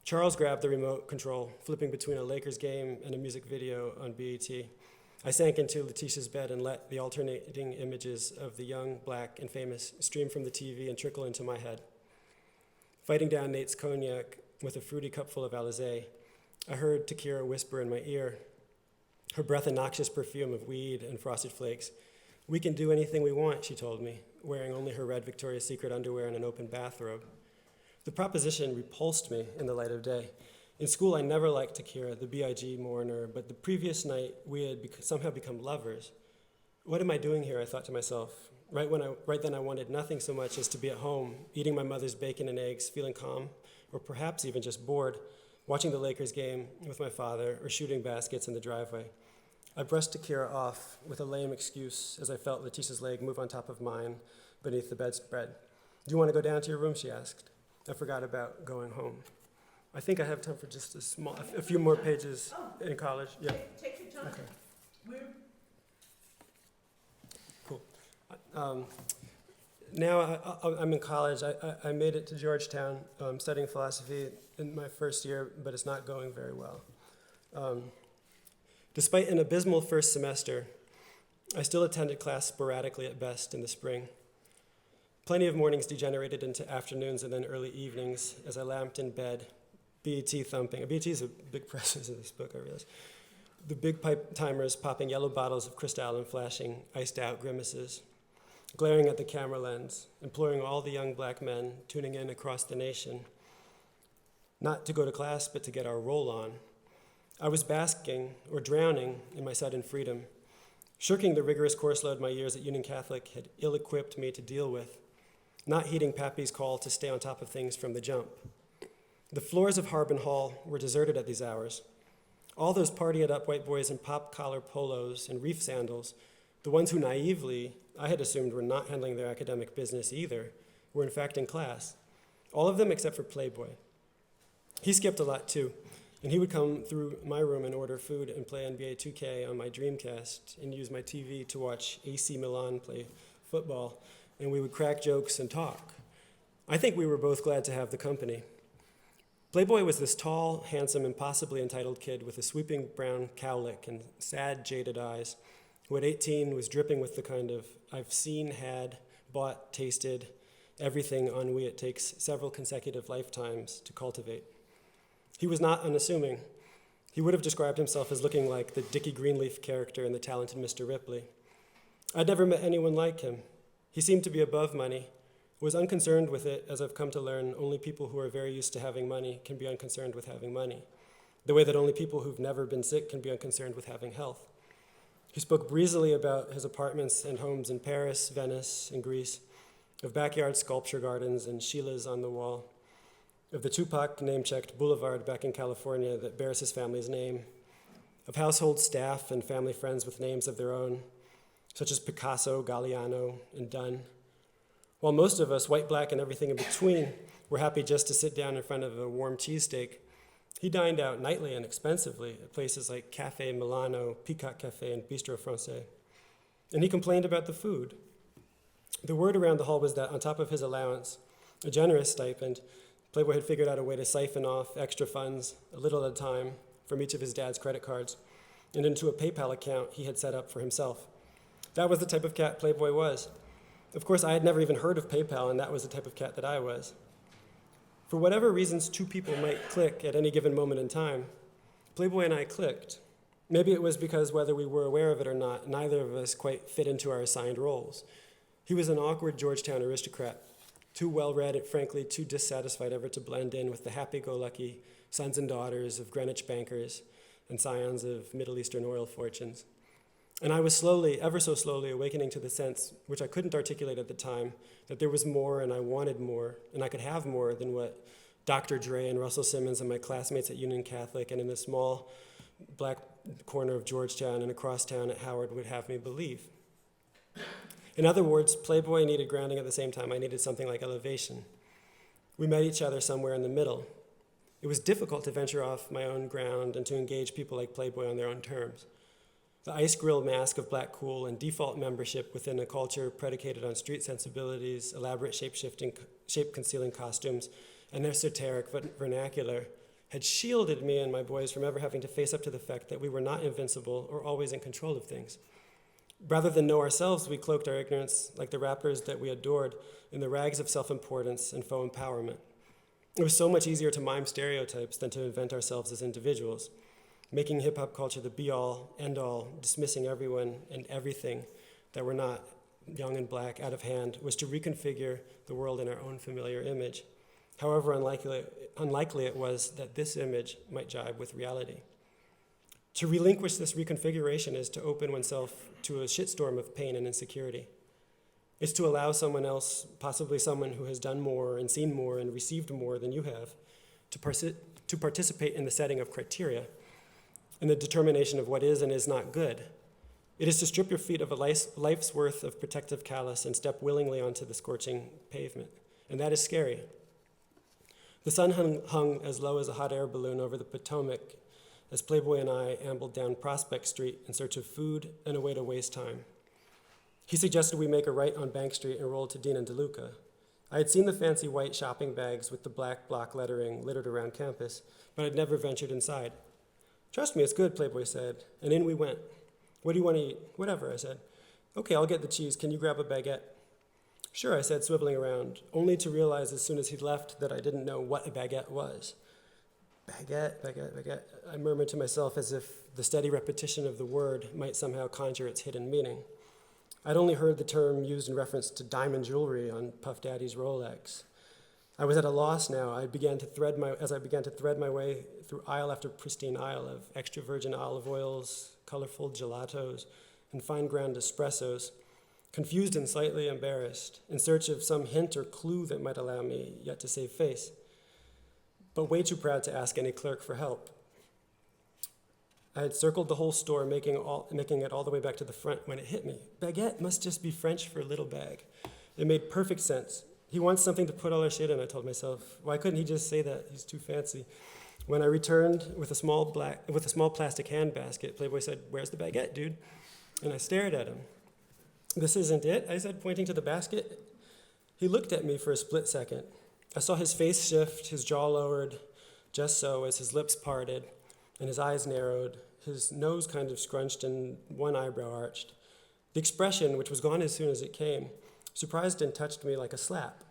Charles grabbed the remote control, flipping between a Lakers game and a music video on BET. I sank into Letitia's bed and let the alternating images of the young, black, and famous stream from the TV and trickle into my head. Fighting down Nate's cognac with a fruity cupful of Alizé, I heard Takira whisper in my ear, her breath a noxious perfume of weed and frosted flakes. "We can do anything we want," she told me, wearing only her red Victoria's Secret underwear and an open bathrobe. The proposition repulsed me in the light of day. In school, I never liked Takira, the B.I.G. mourner, but the previous night, we had somehow become lovers. What am I doing here, I thought to myself. Right then I wanted nothing so much as to be at home, eating my mother's bacon and eggs, feeling calm, or perhaps even just bored, watching the Lakers game with my father, or shooting baskets in the driveway. I brushed Takira off with a lame excuse as I felt Letitia's leg move on top of mine beneath the bedspread. "Do you want to go down to your room?" she asked. I forgot about going home. I think I have time for just a few more pages in college. Yeah.
Take your time.
Okay.
We're
Cool. Now I'm in college. I made it to Georgetown, studying philosophy in my first year, but it's not going very well. Despite an abysmal first semester, I still attended class sporadically at best in the spring. Plenty of mornings degenerated into afternoons and then early evenings as I lamped in bed, BET thumping. BET is a big presence in this book, I realize. The big pipe timers popping yellow bottles of Cristal and flashing iced-out grimaces, glaring at the camera lens, imploring all the young black men tuning in across the nation, not to go to class, but to get our roll on. I was basking or drowning in my sudden freedom, shirking the rigorous course load my years at Union Catholic had ill-equipped me to deal with, not heeding Pappy's call to stay on top of things from the jump. The floors of Harbin Hall were deserted at these hours. All those party-it-up white boys in pop-collar polos and reef sandals, the ones who naively I had assumed were not handling their academic business either, were in fact in class. All of them except for Playboy. He skipped a lot too, and he would come through my room and order food and play NBA 2K on my Dreamcast and use my TV to watch AC Milan play football, and we would crack jokes and talk. I think we were both glad to have the company. Playboy was this tall, handsome, impossibly entitled kid with a sweeping brown cowlick and sad, jaded eyes, who at 18 was dripping with the kind of I've seen, had, bought, tasted, everything ennui it takes several consecutive lifetimes to cultivate. He was not unassuming. He would have described himself as looking like the Dickie Greenleaf character in The Talented Mr. Ripley. I'd never met anyone like him. He seemed to be above money, was unconcerned with it, as I've come to learn only people who are very used to having money can be unconcerned with having money, the way that only people who've never been sick can be unconcerned with having health. He spoke breezily about his apartments and homes in Paris, Venice, and Greece, of backyard sculpture gardens and Sheilas on the wall, of the Tupac name-checked boulevard back in California that bears his family's name, of household staff and family friends with names of their own, such as Picasso, Galliano, and Dunn. While most of us, white, black, and everything in between, were happy just to sit down in front of a warm cheesesteak, he dined out nightly and expensively at places like Café Milano, Peacock Café, and Bistro Francais. And he complained about the food. The word around the hall was that on top of his allowance, a generous stipend, Playboy had figured out a way to siphon off extra funds, a little at a time, from each of his dad's credit cards, and into a PayPal account he had set up for himself. That was the type of cat Playboy was. Of course, I had never even heard of PayPal, and that was the type of cat that I was. For whatever reasons two people might click at any given moment in time, Playboy and I clicked. Maybe it was because whether we were aware of it or not, neither of us quite fit into our assigned roles. He was an awkward Georgetown aristocrat, too well-read and frankly too dissatisfied ever to blend in with the happy-go-lucky sons and daughters of Greenwich bankers and scions of Middle Eastern oil fortunes. And I was slowly, ever so slowly, awakening to the sense, which I couldn't articulate at the time, that there was more and I wanted more, and I could have more than what Dr. Dre and Russell Simmons and my classmates at Union Catholic and in the small black corner of Georgetown and across town at Howard would have me believe. In other words, Playboy needed grounding at the same time I needed something like elevation. We met each other somewhere in the middle. It was difficult to venture off my own ground and to engage people like Playboy on their own terms. The ice grill mask of black cool and default membership within a culture predicated on street sensibilities, elaborate shape-concealing costumes, and esoteric vernacular had shielded me and my boys from ever having to face up to the fact that we were not invincible or always in control of things. Rather than know ourselves, we cloaked our ignorance, like the rappers that we adored, in the rags of self-importance and faux empowerment. It was so much easier to mime stereotypes than to invent ourselves as individuals, making hip-hop culture the be-all, end-all, dismissing everyone and everything that were not young and black, out of hand, was to reconfigure the world in our own familiar image. However unlikely it was that this image might jibe with reality. To relinquish this reconfiguration is to open oneself to a shitstorm of pain and insecurity. It's to allow someone else, possibly someone who has done more and seen more and received more than you have, to participate in the setting of criteria and the determination of what is and is not good. It is to strip your feet of a life's worth of protective callus and step willingly onto the scorching pavement. And that is scary. The sun hung as low as a hot air balloon over the Potomac as Playboy and I ambled down Prospect Street in search of food and a way to waste time. He suggested we make a right on Bank Street and roll to Dean and DeLuca. I had seen the fancy white shopping bags with the black block lettering littered around campus, but I'd never ventured inside. "Trust me, it's good," Playboy said, and in we went. "What do you want to eat?" "Whatever," I said. "Okay, I'll get the cheese. Can you grab a baguette?" "Sure," I said, swiveling around, only to realize as soon as he'd left that I didn't know what a baguette was. Baguette, I murmured to myself as if the steady repetition of the word might somehow conjure its hidden meaning. I'd only heard the term used in reference to diamond jewelry on Puff Daddy's Rolex. I was at a loss now. As I began to thread my way through aisle after pristine aisle of extra virgin olive oils, colorful gelatos, and fine ground espressos, confused and slightly embarrassed, in search of some hint or clue that might allow me yet to save face, but way too proud to ask any clerk for help. I had circled the whole store, making it all the way back to the front when it hit me. Baguette must just be French for little bag. It made perfect sense. He wants something to put all our shit in, I told myself. Why couldn't he just say that? He's too fancy. When I returned with a small plastic handbasket, Playboy said, "Where's the baguette, dude?" And I stared at him. "This isn't it," I said, pointing to the basket. He looked at me for a split second. I saw his face shift, his jaw lowered, just so, as his lips parted, and his eyes narrowed, his nose kind of scrunched and one eyebrow arched. The expression, which was gone as soon as it came, surprised and touched me like a slap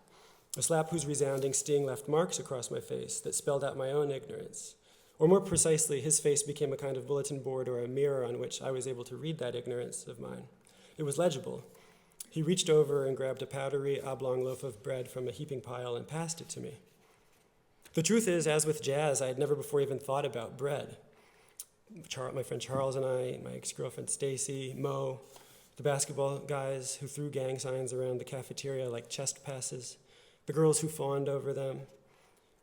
whose resounding sting left marks across my face that spelled out my own ignorance. Or more precisely, his face became a kind of bulletin board or a mirror on which I was able to read that ignorance of mine. It was legible. He reached over and grabbed a powdery oblong loaf of bread from a heaping pile and passed it to me. The truth is, as with jazz, I had never before even thought about bread. My friend Charles and I, my ex-girlfriend Stacy, Mo, the basketball guys who threw gang signs around the cafeteria like chest passes, the girls who fawned over them.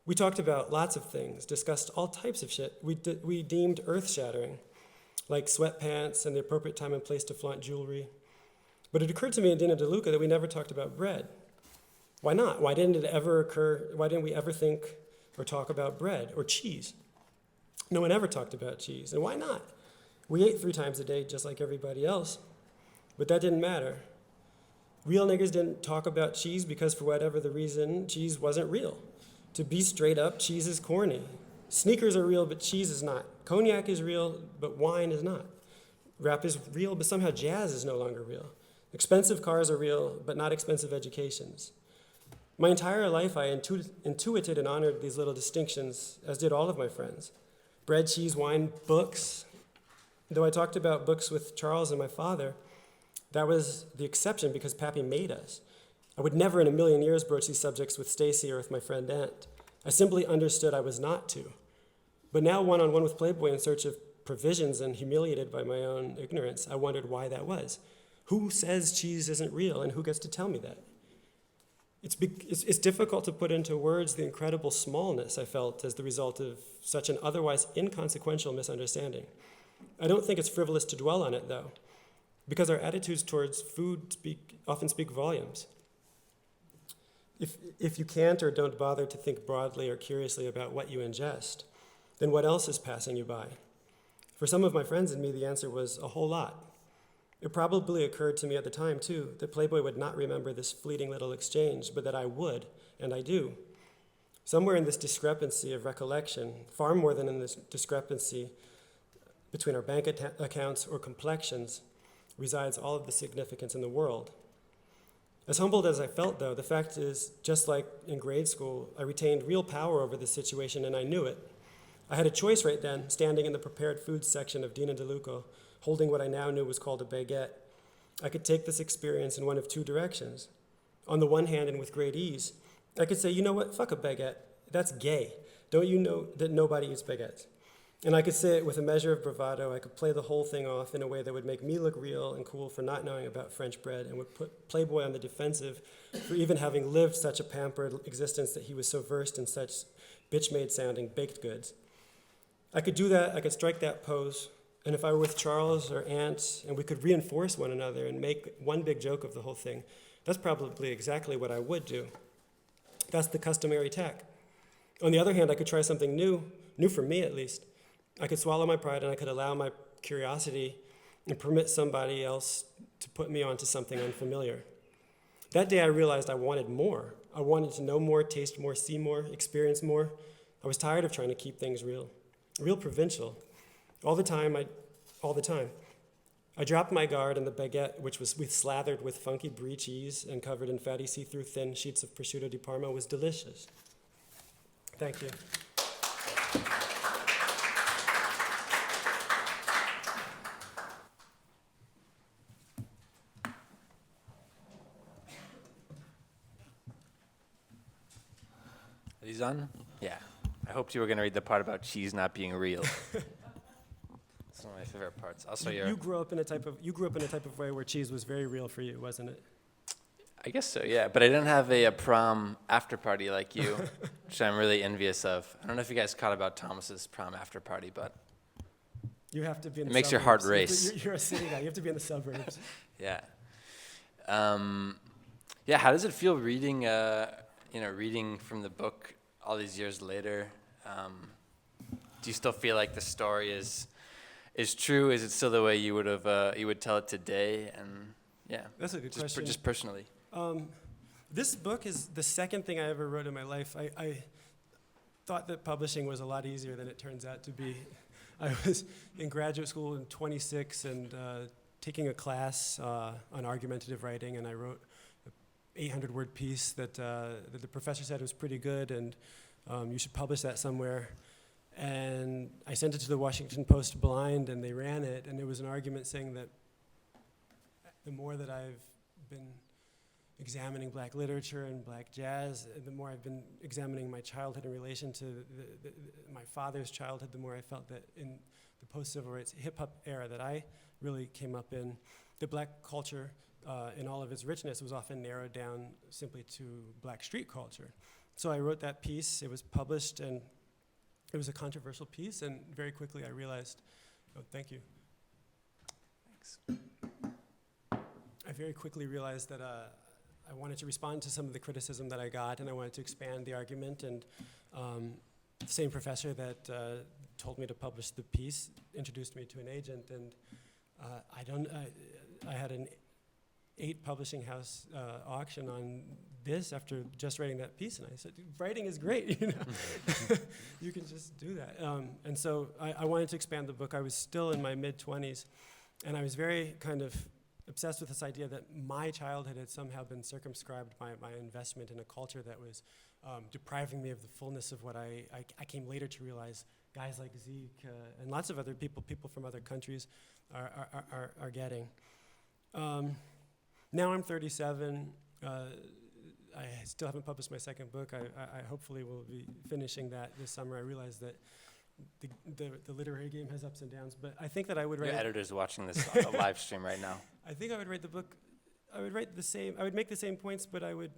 We talked about lots of things, discussed all types of shit we deemed earth-shattering, like sweatpants and the appropriate time and place to flaunt jewelry. But it occurred to me in Dean and DeLuca that we never talked about bread. Why not? Why didn't we ever think or talk about bread or cheese? No one ever talked about cheese, and why not? We ate 3 times a day just like everybody else, but that didn't matter. Real niggers didn't talk about cheese because, for whatever the reason, cheese wasn't real. To be straight up, cheese is corny. Sneakers are real, but cheese is not. Cognac is real, but wine is not. Rap is real, but somehow jazz is no longer real. Expensive cars are real, but not expensive educations. My entire life, I intuited and honored these little distinctions, as did all of my friends. Bread, cheese, wine, books. Though I talked about books with Charles and my father, that was the exception because Pappy made us. I would never in a million years broach these subjects with Stacy or with my friend Aunt. I simply understood I was not to. But now, one-on-one with Playboy in search of provisions and humiliated by my own ignorance, I wondered why that was. Who says cheese isn't real, and who gets to tell me that? It's difficult to put into words the incredible smallness I felt as the result of such an otherwise inconsequential misunderstanding. I don't think it's frivolous to dwell on it, though, because our attitudes towards food often speak volumes. If you can't or don't bother to think broadly or curiously about what you ingest, then what else is passing you by? For some of my friends and me, the answer was a whole lot. It probably occurred to me at the time, too, that Playboy would not remember this fleeting little exchange, but that I would, and I do. Somewhere in this discrepancy of recollection, far more than in this discrepancy between our bank accounts or complexions, resides all of the significance in the world. As humbled as I felt, though, the fact is, just like in grade school, I retained real power over the situation, and I knew it. I had a choice right then, standing in the prepared foods section of Dina DeLuca, holding what I now knew was called a baguette. I could take this experience in one of two directions. On the one hand, and with great ease, I could say, you know what, fuck a baguette. That's gay. Don't you know that nobody eats baguettes? And I could say it with a measure of bravado. I could play the whole thing off in a way that would make me look real and cool for not knowing about French bread and would put Playboy on the defensive for even having lived such a pampered existence that he was so versed in such bitch-made sounding baked goods. I could do that, I could strike that pose, and if I were with Charles or Aunt and we could reinforce one another and make one big joke of the whole thing, that's probably exactly what I would do. That's the customary tack. On the other hand, I could try something new for me at least. I could swallow my pride and I could allow my curiosity and permit somebody else to put me onto something unfamiliar. That day I realized I wanted more. I wanted to know more, taste more, see more, experience more. I was tired of trying to keep things real provincial. All the time. I dropped my guard and the baguette, which was slathered with funky brie cheese and covered in fatty see-through thin sheets of prosciutto di Parma, was delicious. Thank you.
Are these on? Yeah. I hoped you were going to read the part about cheese not being real. It's one of my favorite parts. Also,
you grew up in a type of way where cheese was very real for you, wasn't it?
I guess so, yeah. But I didn't have a prom after party like you, which I'm really envious of. I don't know if you guys caught about Thomas's prom after party, but
you have to be in the
it makes
suburbs.
your heart race.
You're a city guy. You have to be in the suburbs.
Yeah. Yeah. How does it feel reading, reading from the book all these years later? Do you still feel like the story is true? Is it still the way you would tell it today? And yeah,
that's a good question.
Just personally.
This book is the second thing I ever wrote in my life. I thought that publishing was a lot easier than it turns out to be. I was in graduate school in 26 and taking a class on argumentative writing, and I wrote an 800-word piece that the professor said was pretty good, and you should publish that somewhere. And I sent it to the Washington Post blind, and they ran it, and there was an argument saying that the more that I've been examining black literature and black jazz, the more I've been examining my childhood in relation to my father's childhood, the more I felt that in the post-civil rights hip-hop era that I really came up in, the black culture in all of its richness was often narrowed down simply to black street culture. So I wrote that piece, it was published, and it was a controversial piece, and very quickly I realized, thank you.
Thanks.
I very quickly realized that I wanted to respond to some of the criticism that I got, and I wanted to expand the argument, and the same professor that told me to publish the piece introduced me to an agent, and I had an 8 publishing house auction on this after just writing that piece, and I said, writing is great, you know. You can just do that. And so I wanted to expand the book. I was still in my mid-20s, and I was very kind of obsessed with this idea that my childhood had somehow been circumscribed by my investment in a culture that was depriving me of the fullness of what I came later to realize guys like Zeke and lots of other people from other countries are getting. Now I'm 37. I still haven't published my second book. I hopefully will be finishing that this summer. I realize that the literary game has ups and downs, but I think that I would write.
Your editor's watching this live stream right now.
I think I would write the book. I would write the same. I would make the same points, but I would.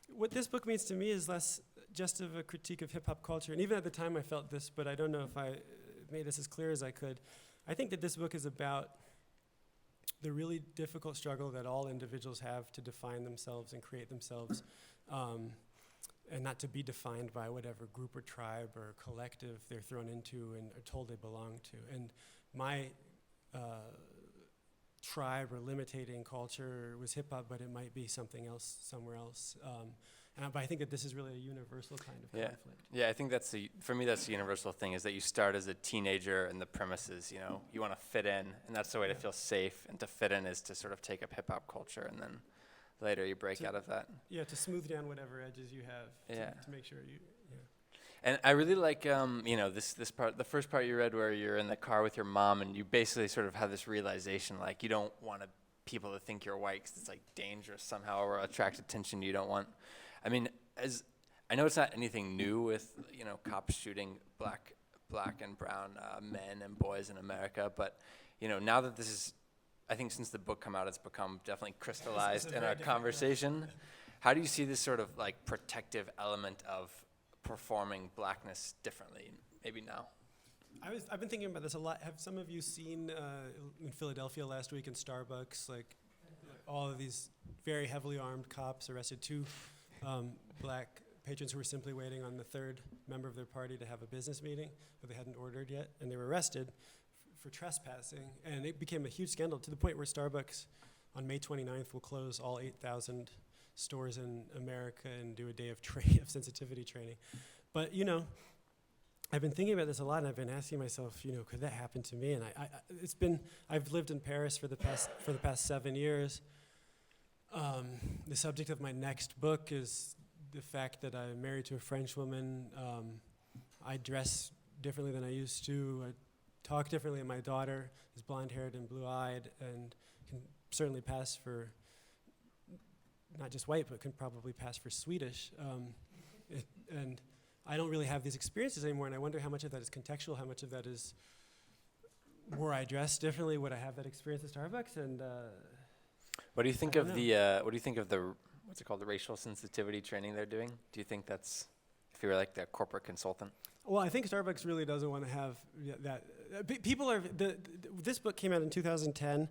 What this book means to me is less just of a critique of hip hop culture, and even at the time I felt this, but I don't know if I made this as clear as I could. I think that this book is about the really difficult struggle that all individuals have to define themselves and create themselves, and not to be defined by whatever group or tribe or collective they're thrown into and are told they belong to. And my tribe or limiting culture was hip hop, but it might be something else somewhere else. But I think that this is really a universal kind of conflict.
Yeah, I think for me that's the universal thing, is that you start as a teenager and the premise is, you want to fit in, and that's the way to feel safe, and to fit in is to sort of take up hip hop culture, and then later you break out of that.
Yeah, to smooth down whatever edges you have to make sure you.
And I really like, this part, the first part you read where you're in the car with your mom and you basically sort of have this realization, like, you don't want people to think you're white because it's like dangerous somehow, or attract attention you don't want. I mean, I know it's not anything new with, cops shooting black and brown men and boys in America, but, now that this is, I think since the book came out, it's become definitely crystallized in our conversation. How do you see this sort of like protective element of performing blackness differently, maybe now?
I've been thinking about this a lot. Have some of you seen in Philadelphia last week in Starbucks, like all of these very heavily armed cops arrested two black patrons who were simply waiting on the third member of their party to have a business meeting that they hadn't ordered yet, and they were arrested for trespassing, and it became a huge scandal to the point where Starbucks on May 29th will close all 8,000 stores in America and do a day of sensitivity training. But I've been thinking about this a lot, and I've been asking myself, could that happen to me? And I've lived in Paris for the past 7 years. The subject of my next book is the fact that I'm married to a French woman. I dress differently than I used to. I talk differently. My daughter is blonde-haired and blue-eyed and can certainly pass for not just white, but can probably pass for Swedish. And I don't really have these experiences anymore, and I wonder how much of that is contextual, how much of that is where I dress differently, would I have that experience at Starbucks, and
what do you think of the what's it called, the racial sensitivity training they're doing? Do you think that's, if you were like the corporate consultant?
Well, I think Starbucks really doesn't want to have that. People are, this book came out in 2010,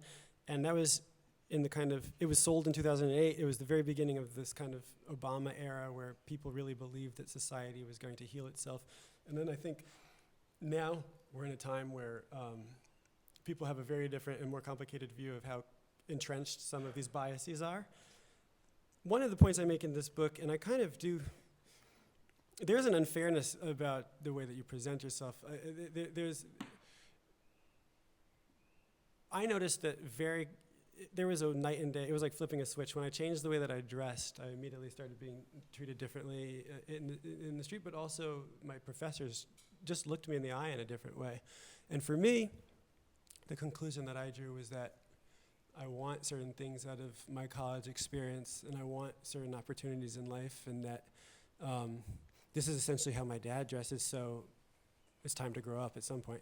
and that was in the kind of, it was sold in 2008. It was the very beginning of this kind of Obama era where people really believed that society was going to heal itself. And then I think now we're in a time where people have a very different and more complicated view of how entrenched some of these biases are. One of the points I make in this book, and I kind of do, there's an unfairness about the way that you present yourself. I noticed that there was a night and day. It was like flipping a switch. When I changed the way that I dressed, I immediately started being treated differently in the street, but also my professors just looked me in the eye in a different way. And for me, the conclusion that I drew was that I want certain things out of my college experience, and I want certain opportunities in life, and that this is essentially how my dad dresses, so it's time to grow up at some point.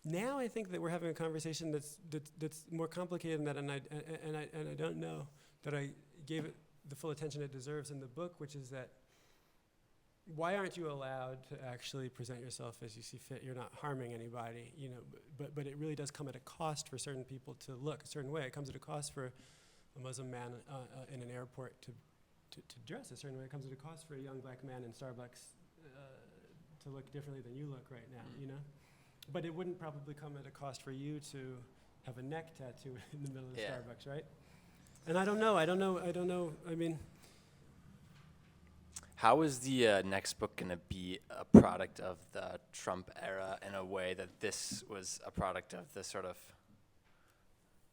Now I think that we're having a conversation that's more complicated than that, and I don't know that I gave it the full attention it deserves in the book, which is that why aren't you allowed to actually present yourself as you see fit? You're not harming anybody, but it really does come at a cost for certain people to look a certain way. It comes at a cost for a Muslim man in an airport to dress a certain way. It comes at a cost for a young black man in Starbucks to look differently than you look right now, But it wouldn't probably come at a cost for you to have a neck tattoo in the middle of Starbucks, right? And I don't know. I mean,
how is the next book going to be a product of the Trump era in a way that this was a product of the sort of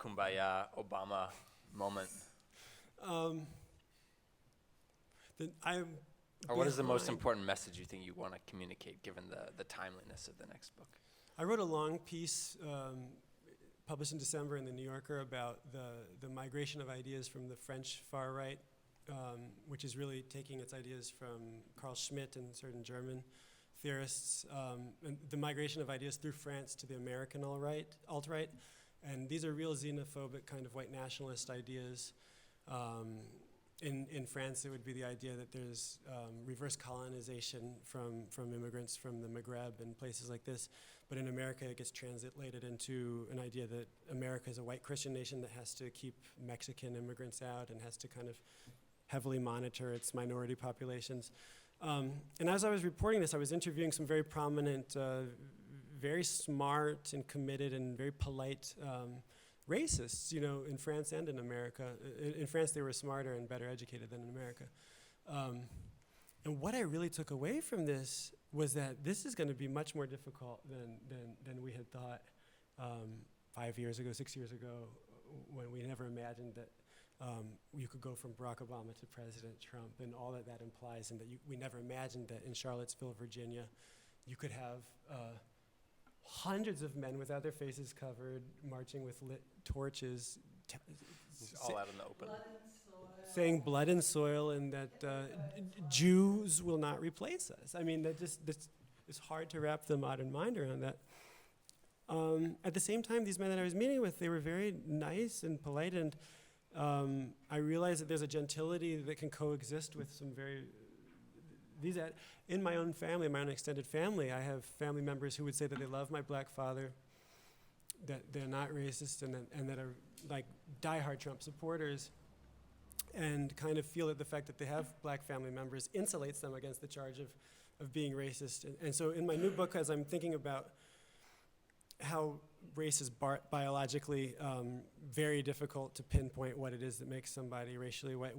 kumbaya Obama moment? Or what is the most important message you think you want to communicate, given the timeliness of the next book?
I wrote a long piece published in December in the New Yorker about the migration of ideas from the French far right, which is really taking its ideas from Carl Schmitt and certain German theorists, and the migration of ideas through France to the American alt-right. And these are real xenophobic kind of white nationalist ideas. In France, it would be the idea that there's reverse colonization from immigrants from the Maghreb and places like this. But in America, it gets translated into an idea that America is a white Christian nation that has to keep Mexican immigrants out and has to kind of heavily monitor its minority populations. And as I was reporting this, I was interviewing some very prominent, very smart and committed and very polite racists, in France and in America. In France, they were smarter and better educated than in America. And what I really took away from this was that this is going to be much more difficult than we had thought 5 years ago, 6 years ago, when we never imagined that you could go from Barack Obama to President Trump and all that that implies, and that we never imagined that in Charlottesville, Virginia, you could have hundreds of men without their faces covered, marching with lit torches,
All out in the open.
saying blood and soil, and that Jews will not replace us. I mean, it's hard to wrap the modern mind around that. At the same time, these men that I was meeting with, they were very nice and polite, and I realized that there's a gentility that can coexist with some in my own family, my own extended family, I have family members who would say that they love my black father, that they're not racist, and that are like diehard Trump supporters, and kind of feel that the fact that they have black family members insulates them against the charge of being racist. And so in my new book, as I'm thinking about how race is biologically very difficult to pinpoint what it is that makes somebody racially white,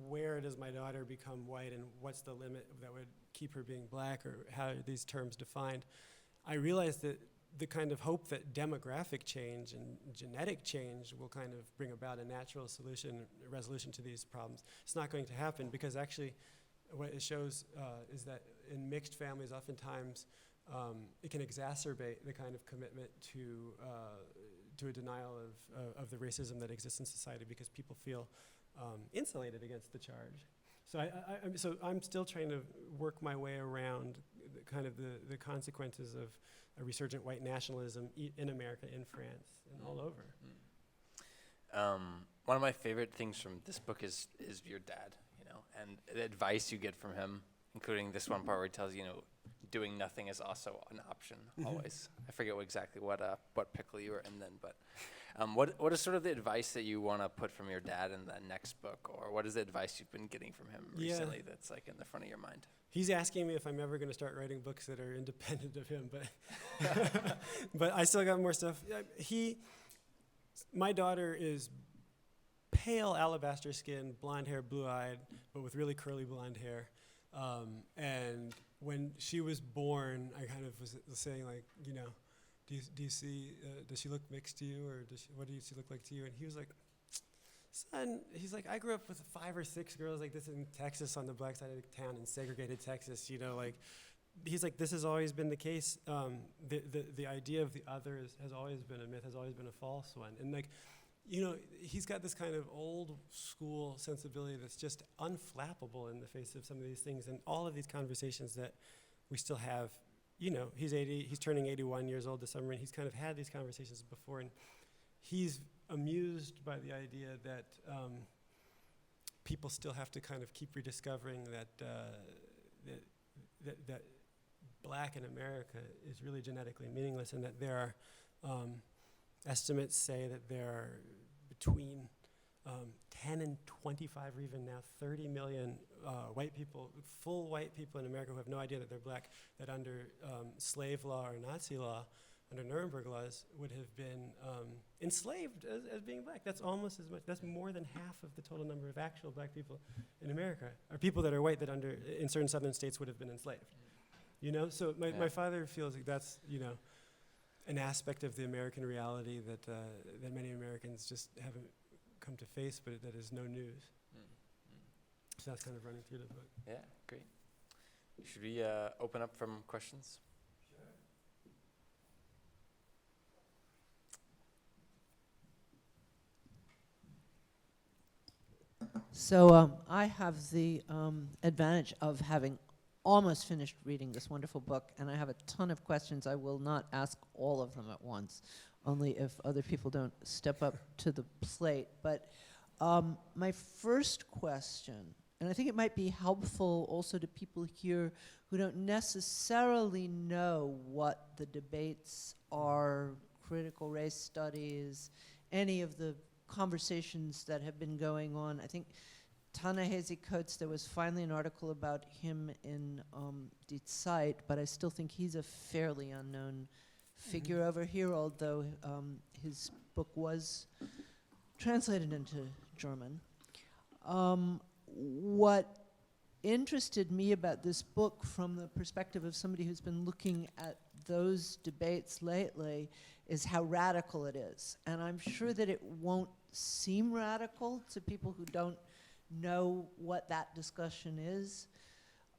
where does my daughter become white, and what's the limit that would keep her being black, or how are these terms defined? I realized that the kind of hope that demographic change and genetic change will kind of bring about a natural resolution to these problems. It's not going to happen, because actually what it shows is that in mixed families, oftentimes it can exacerbate the kind of commitment to a denial of the racism that exists in society, because people feel insulated against the charge. So I'm still trying to work my way around the consequences of a resurgent white nationalism in America, in France, and all over.
One of my favorite things from this book is your dad, and the advice you get from him, including this one part where he tells you, doing nothing is also an option, always. I forget exactly what pickle you were in then, but what is sort of the advice that you want to put from your dad in the next book, or what is the advice you've been getting from him recently that's like in the front of your mind?
He's asking me if I'm ever going to start writing books that are independent of him, but but I still got more stuff. My daughter is pale alabaster skin, blonde hair, blue-eyed, but with really curly blonde hair. And when she was born, I kind of was saying, like, do you see, does she look mixed to you, or what does she look like to you? And he was like, son, he's like, I grew up with 5 or 6 girls like this in Texas, on the black side of the town, in segregated Texas, he's like, this has always been the case. The idea of the other has always been a myth, has always been a false one. And he's got this kind of old school sensibility that's just unflappable in the face of some of these things, and all of these conversations that we still have. He's turning 81 years old this summer, and he's kind of had these conversations before, and he's amused by the idea that people still have to kind of keep rediscovering that black in America is really genetically meaningless, and that there are estimates say that there are between 10 and 25, or even now 30 million white people, full white people in America, who have no idea that they're black, that under slave law or Nazi law, under Nuremberg laws, would have been enslaved as being black. That's almost as much, that's more than half of the total number of actual black people in America, are people that are white that in certain southern states would have been enslaved. So my father feels like that's, an aspect of the American reality that many Americans just haven't come to face, but that is no news. So that's kind of running through the book.
Yeah, great. Should we open up from questions?
So I have the advantage of having almost finished reading this wonderful book, and I have a ton of questions. I will not ask all of them at once, only if other people don't step up to the plate. But my first question, and I think it might be helpful also to people here who don't necessarily know what the debates are, critical race studies, any of the conversations that have been going on. I think Ta-Nehisi Coates, there was finally an article about him in Die Zeit, but I still think he's a fairly unknown figure over here, although his book was translated into German. What interested me about this book from the perspective of somebody who's been looking at those debates lately is how radical it is. And I'm sure that it won't seem radical to people who don't know what that discussion is.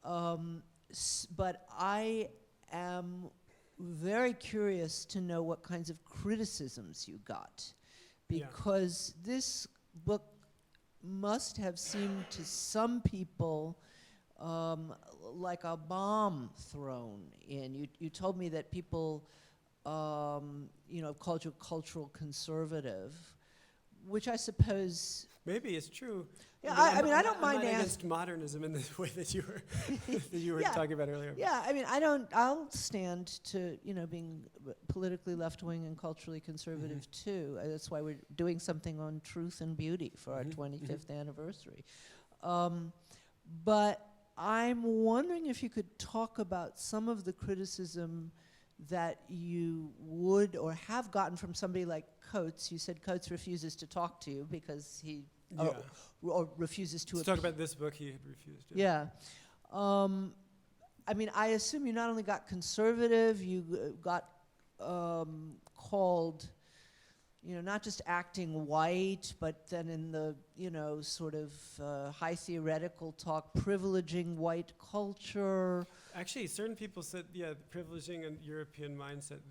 But I am very curious to know what kinds of criticisms you got, because this book must have seemed to some people like a bomb thrown in. You told me that people called you cultural conservative, which I suppose
maybe it's true.
Yeah, I mean, I don't mind
I'm not
asking.
against modernism in the way that you were talking about earlier.
Yeah, I mean, I'll stand to, being politically left-wing and culturally conservative too. That's why we're doing something on truth and beauty for our 25th anniversary. But I'm wondering if you could talk about some of the criticism that you would or have gotten from somebody like Coates. You said Coates refuses to talk to you because he or refuses to
talk about this book. He had refused.
Yeah. I mean, I assume you not only got conservative, you got called, not just acting white, but then in the, sort of high theoretical talk, privileging white culture.
Actually, certain people said, privileging a European mindset,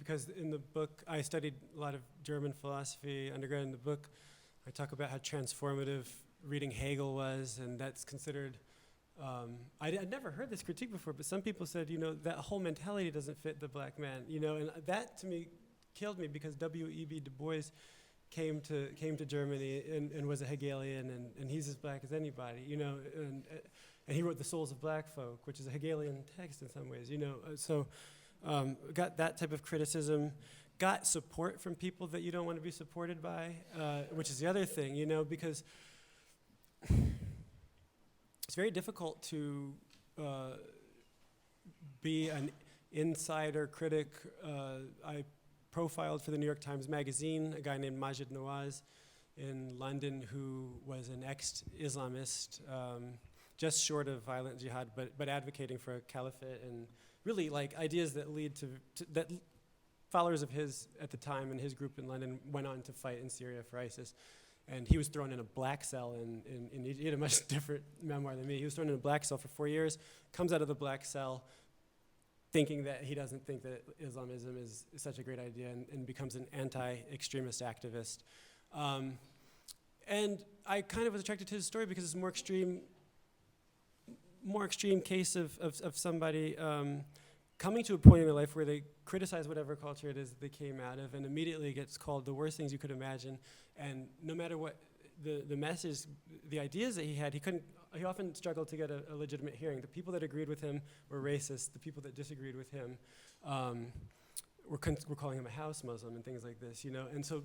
because in the book, I studied a lot of German philosophy undergrad. In the book, I talk about how transformative reading Hegel was, and that's considered, I'd never heard this critique before, but some people said, that whole mentality doesn't fit the black man, and that to me killed me, because W.E.B. Du Bois came to Germany and was a Hegelian, and he's as black as anybody, and he wrote The Souls of Black Folk, which is a Hegelian text in some ways, so got that type of criticism. Got support from people that you don't want to be supported by, which is the other thing, because it's very difficult to be an insider critic. I profiled for the New York Times Magazine a guy named Majid Nawaz in London who was an ex-Islamist, just short of violent jihad, but advocating for a caliphate and really like ideas that lead to that followers of his at the time and his group in London went on to fight in Syria for ISIS. And he was thrown in a black cell he had a much different memoir than me. He was thrown in a black cell for 4 years, comes out of the black cell thinking that he doesn't think that Islamism is such a great idea and becomes an anti-extremist activist. And I kind of was attracted to his story because it's a more extreme case of somebody coming to a point in their life where they criticize whatever culture it is that they came out of and immediately gets called the worst things you could imagine. And no matter what the message, the ideas that he had, he often struggled to get a legitimate hearing. The people that agreed with him were racist. The people that disagreed with him were calling him a house Muslim and things like this, And so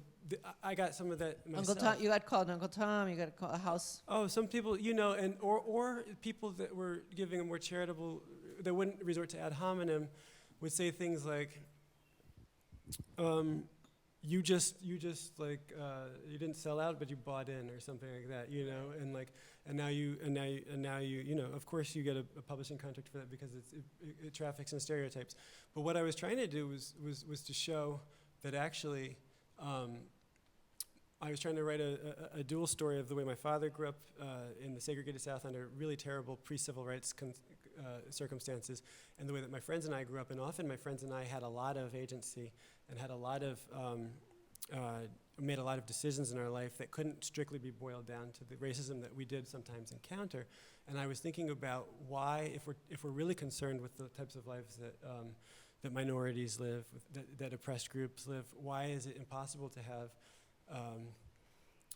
I got some of that myself.
Uncle Tom, you got called Uncle Tom, you got called a house.
Oh, some people, and or people that were giving a more charitable, that wouldn't resort to ad hominem, would say things like, you just like you didn't sell out, but you bought in or something like that, you know, and now you you know, of course you get a publishing contract for that because it traffics in stereotypes. But what I was trying to do was to show that actually I was trying to write a dual story of the way my father grew up in the segregated South under really terrible pre-civil rights circumstances, and the way that my friends and I grew up. And often my friends and I had a lot of agency and had a lot of made a lot of decisions in our life that couldn't strictly be boiled down to the racism that we did sometimes encounter. And I was thinking about why, if we're really concerned with the types of lives that that minorities live, that oppressed groups live, why is it impossible to have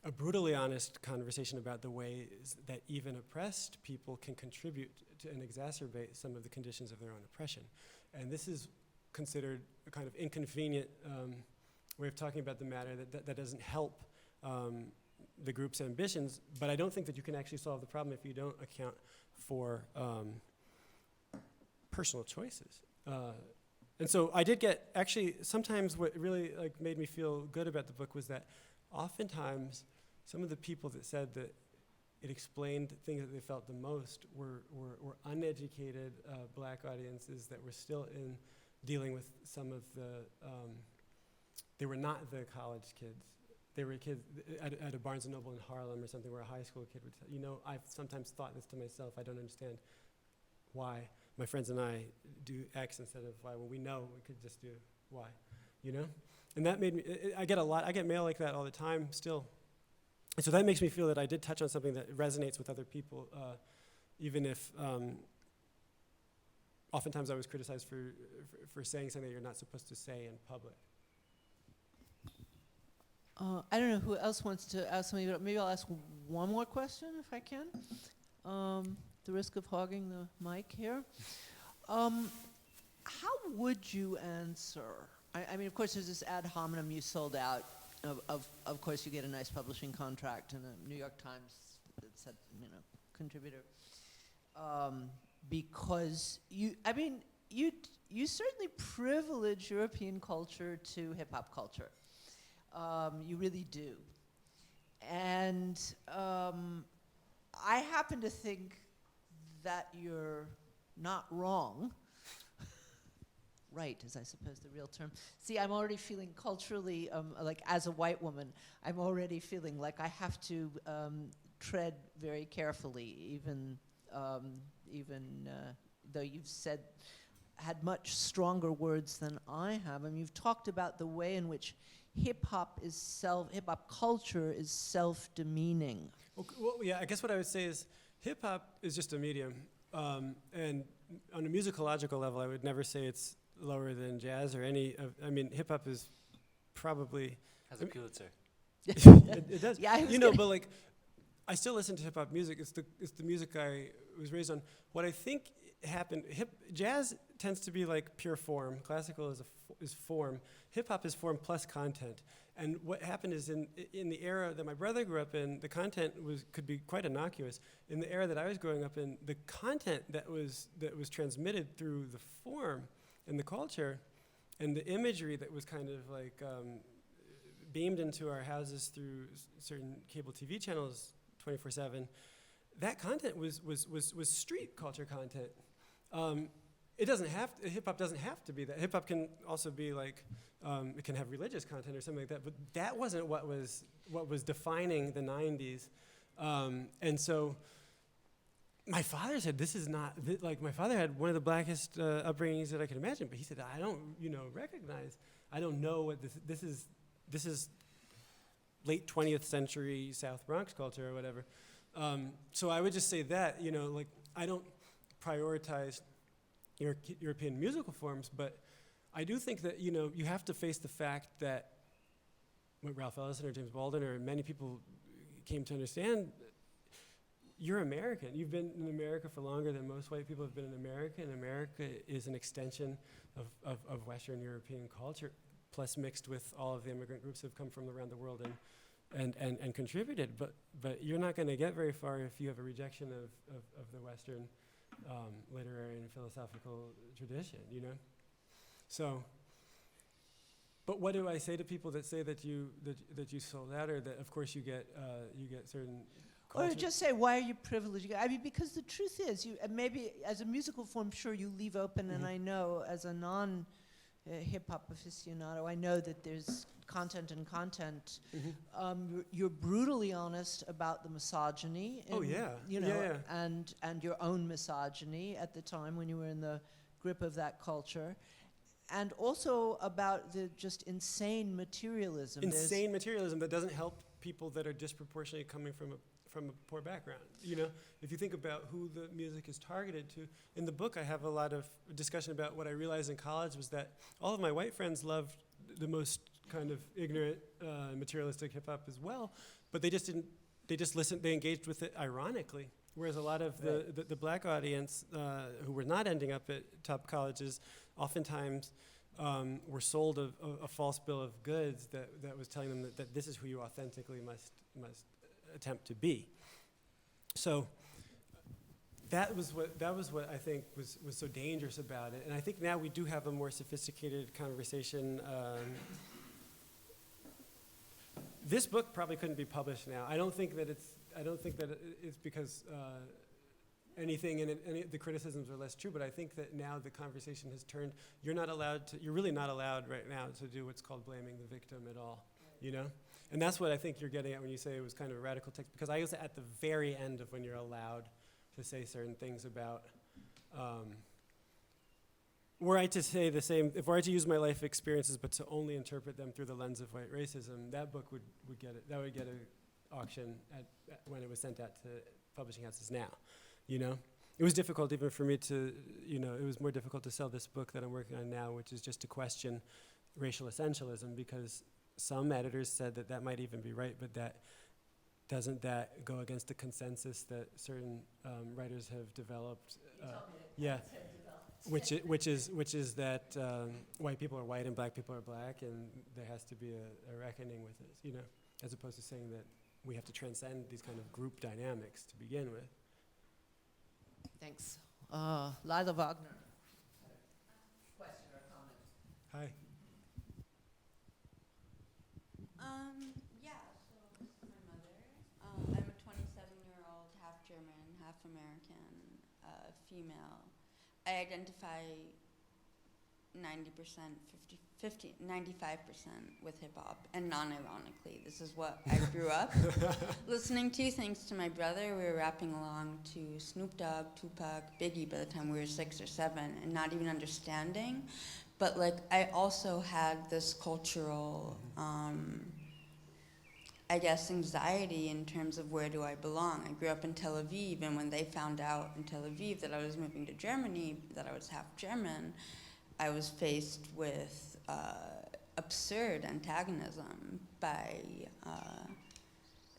a brutally honest conversation about the ways that even oppressed people can contribute to and exacerbate some of the conditions of their own oppression? And this is considered a kind of inconvenient way of talking about the matter that doesn't help the group's ambitions, but I don't think that you can actually solve the problem if you don't account for personal choices. And so I did get, actually, sometimes what really like made me feel good about the book was that oftentimes some of the people that said that it explained things that they felt the most were uneducated black audiences that were still in dealing with some of the, they were not the college kids. They were kids at a Barnes & Noble in Harlem or something where a high school kid would say, you know, I've sometimes thought this to myself, I don't understand why my friends and I do X instead of Y. Well, we know we could just do Y, you know? And that made me, I get mail like that all the time still. And so that makes me feel that I did touch on something that resonates with other people, even if oftentimes I was criticized for saying something that you're not supposed to say in public.
I don't know who else wants to ask me, but maybe I'll ask one more question if I can. The risk of hogging the mic here. How would you answer? I mean, of course, there's this ad hominem you sold out. Of course, you get a nice publishing contract in the New York Times that said, you know, contributor. Because you certainly privilege European culture to hip hop culture. You really do. And I happen to think that you're not wrong. Right is, I suppose, the real term. See, I'm already feeling culturally, like as a white woman, I'm already feeling like I have to tread very carefully, even though you've had much stronger words than I have. I mean, you've talked about the way in which hip hop culture is self-demeaning.
Well, yeah, I guess what I would say is hip hop is just a medium. And on a musicological level, I would never say it's lower than jazz or any of, I mean, hip hop is probably...
Has a Pulitzer.
it does.
Yeah,
you know, but like, I still listen to hip hop music. It's the music I was raised on. What I think happened, jazz tends to be like pure form. Classical is form. Hip hop is form plus content. And what happened is in the era that my brother grew up in, the content could be quite innocuous. In the era that I was growing up in, the content that was transmitted through the form and the culture and the imagery that was kind of like beamed into our houses through certain cable TV channels 24/7, that content was street culture content. It doesn't have to, hip hop doesn't have to be that. Hip hop can also be like, it can have religious content or something like that, but that wasn't what was defining the 90s. And so my father said, this is not, like my father had one of the blackest upbringings that I could imagine, but he said, I don't, recognize, I don't know what this is late 20th century South Bronx culture or whatever. So I would just say that, like I don't prioritize European musical forms, but I do think that, you have to face the fact that what Ralph Ellison or James Baldwin or many people came to understand, you're American. You've been in America for longer than most white people have been in America, and America is an extension of Western European culture, plus mixed with all of the immigrant groups that have come from around the world and contributed. But you're not going to get very far if you have a rejection of the Western literary and philosophical tradition, So But what do I say to people that say that you sold out, or that of course you get certain
Or
culture?
just say, why are you privileged? I mean, because the truth is, maybe as a musical form, sure, you leave open, and I know as a non-hip-hop aficionado, I know that there's content and content. You're brutally honest about the misogyny.
Oh,
in,
yeah.
You know,
Yeah.
and your own misogyny at the time when you were in the grip of that culture. And also about the just insane materialism.
Insane materialism that doesn't help people that are disproportionately coming from a poor background. You know, if you think about who the music is targeted to, in the book I have a lot of discussion about what I realized in college was that all of my white friends loved the most kind of ignorant, materialistic hip hop as well, but they just didn't. They just listened. They engaged with it ironically. Whereas a lot of the black audience who were not ending up at top colleges, oftentimes were sold a false bill of goods that was telling them that this is who you authentically must attempt to be. So that was what I think was so dangerous about it. And I think now we do have a more sophisticated conversation. This book probably couldn't be published now. I don't think that it's because anything in it, the criticisms are less true, but I think that now the conversation has turned, you're really not allowed right now to do what's called blaming the victim at all, you know? And that's what I think you're getting at when you say it was kind of a radical text, because I was at the very end of when you're allowed to say certain things about, were I to say the same, if were I to use my life experiences but to only interpret them through the lens of white racism, that book would get an auction when it was sent out to publishing houses now, you know? It was difficult even for me to, it was more difficult to sell this book that I'm working on now, which is just to question racial essentialism, because some editors said that might even be right, but doesn't that go against the consensus that certain writers have developed? Yeah. Which is that white people are white and black people are black, and there has to be a reckoning with this, as opposed to saying that we have to transcend these kind of group dynamics to begin with.
Thanks. Lila Wagner. Question or comment?
Hi.
Yeah, so this is my mother. I'm a 27-year-old, half German, half American, female. I identify 90%, 95% with hip hop, and non-ironically, this is what I grew up listening to. Thanks to my brother, we were rapping along to Snoop Dogg, Tupac, Biggie by the time we were 6 or 7, and not even understanding. But like, I also had this cultural, I guess, anxiety in terms of where do I belong. I grew up in Tel Aviv, and when they found out in Tel Aviv that I was moving to Germany, that I was half German, I was faced with absurd antagonism by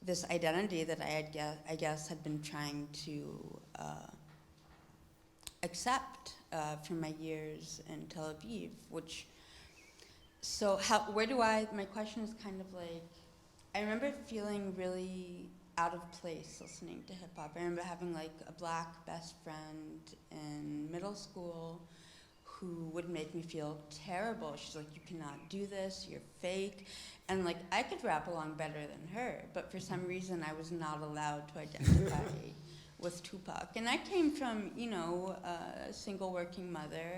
this identity that I guess had been trying to accept from my years in Tel Aviv, my question is kind of like, I remember feeling really out of place listening to hip hop. I remember having like a black best friend in middle school who would make me feel terrible. She's like, you cannot do this, you're fake. And like, I could rap along better than her, but for some reason I was not allowed to identify with Tupac. And I came from, a single working mother,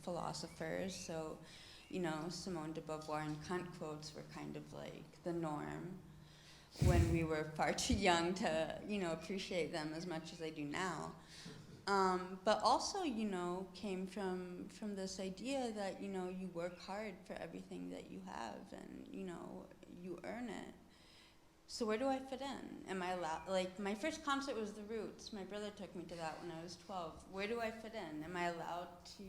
philosophers, so, Simone de Beauvoir and Kant quotes were kind of like the norm when we were far too young to, appreciate them as much as I do now. But also, came from this idea that, you work hard for everything that you have and, you earn it. So where do I fit in? Am I allowed, like, my first concert was The Roots. My brother took me to that when I was 12. Where do I fit in? Am I allowed to...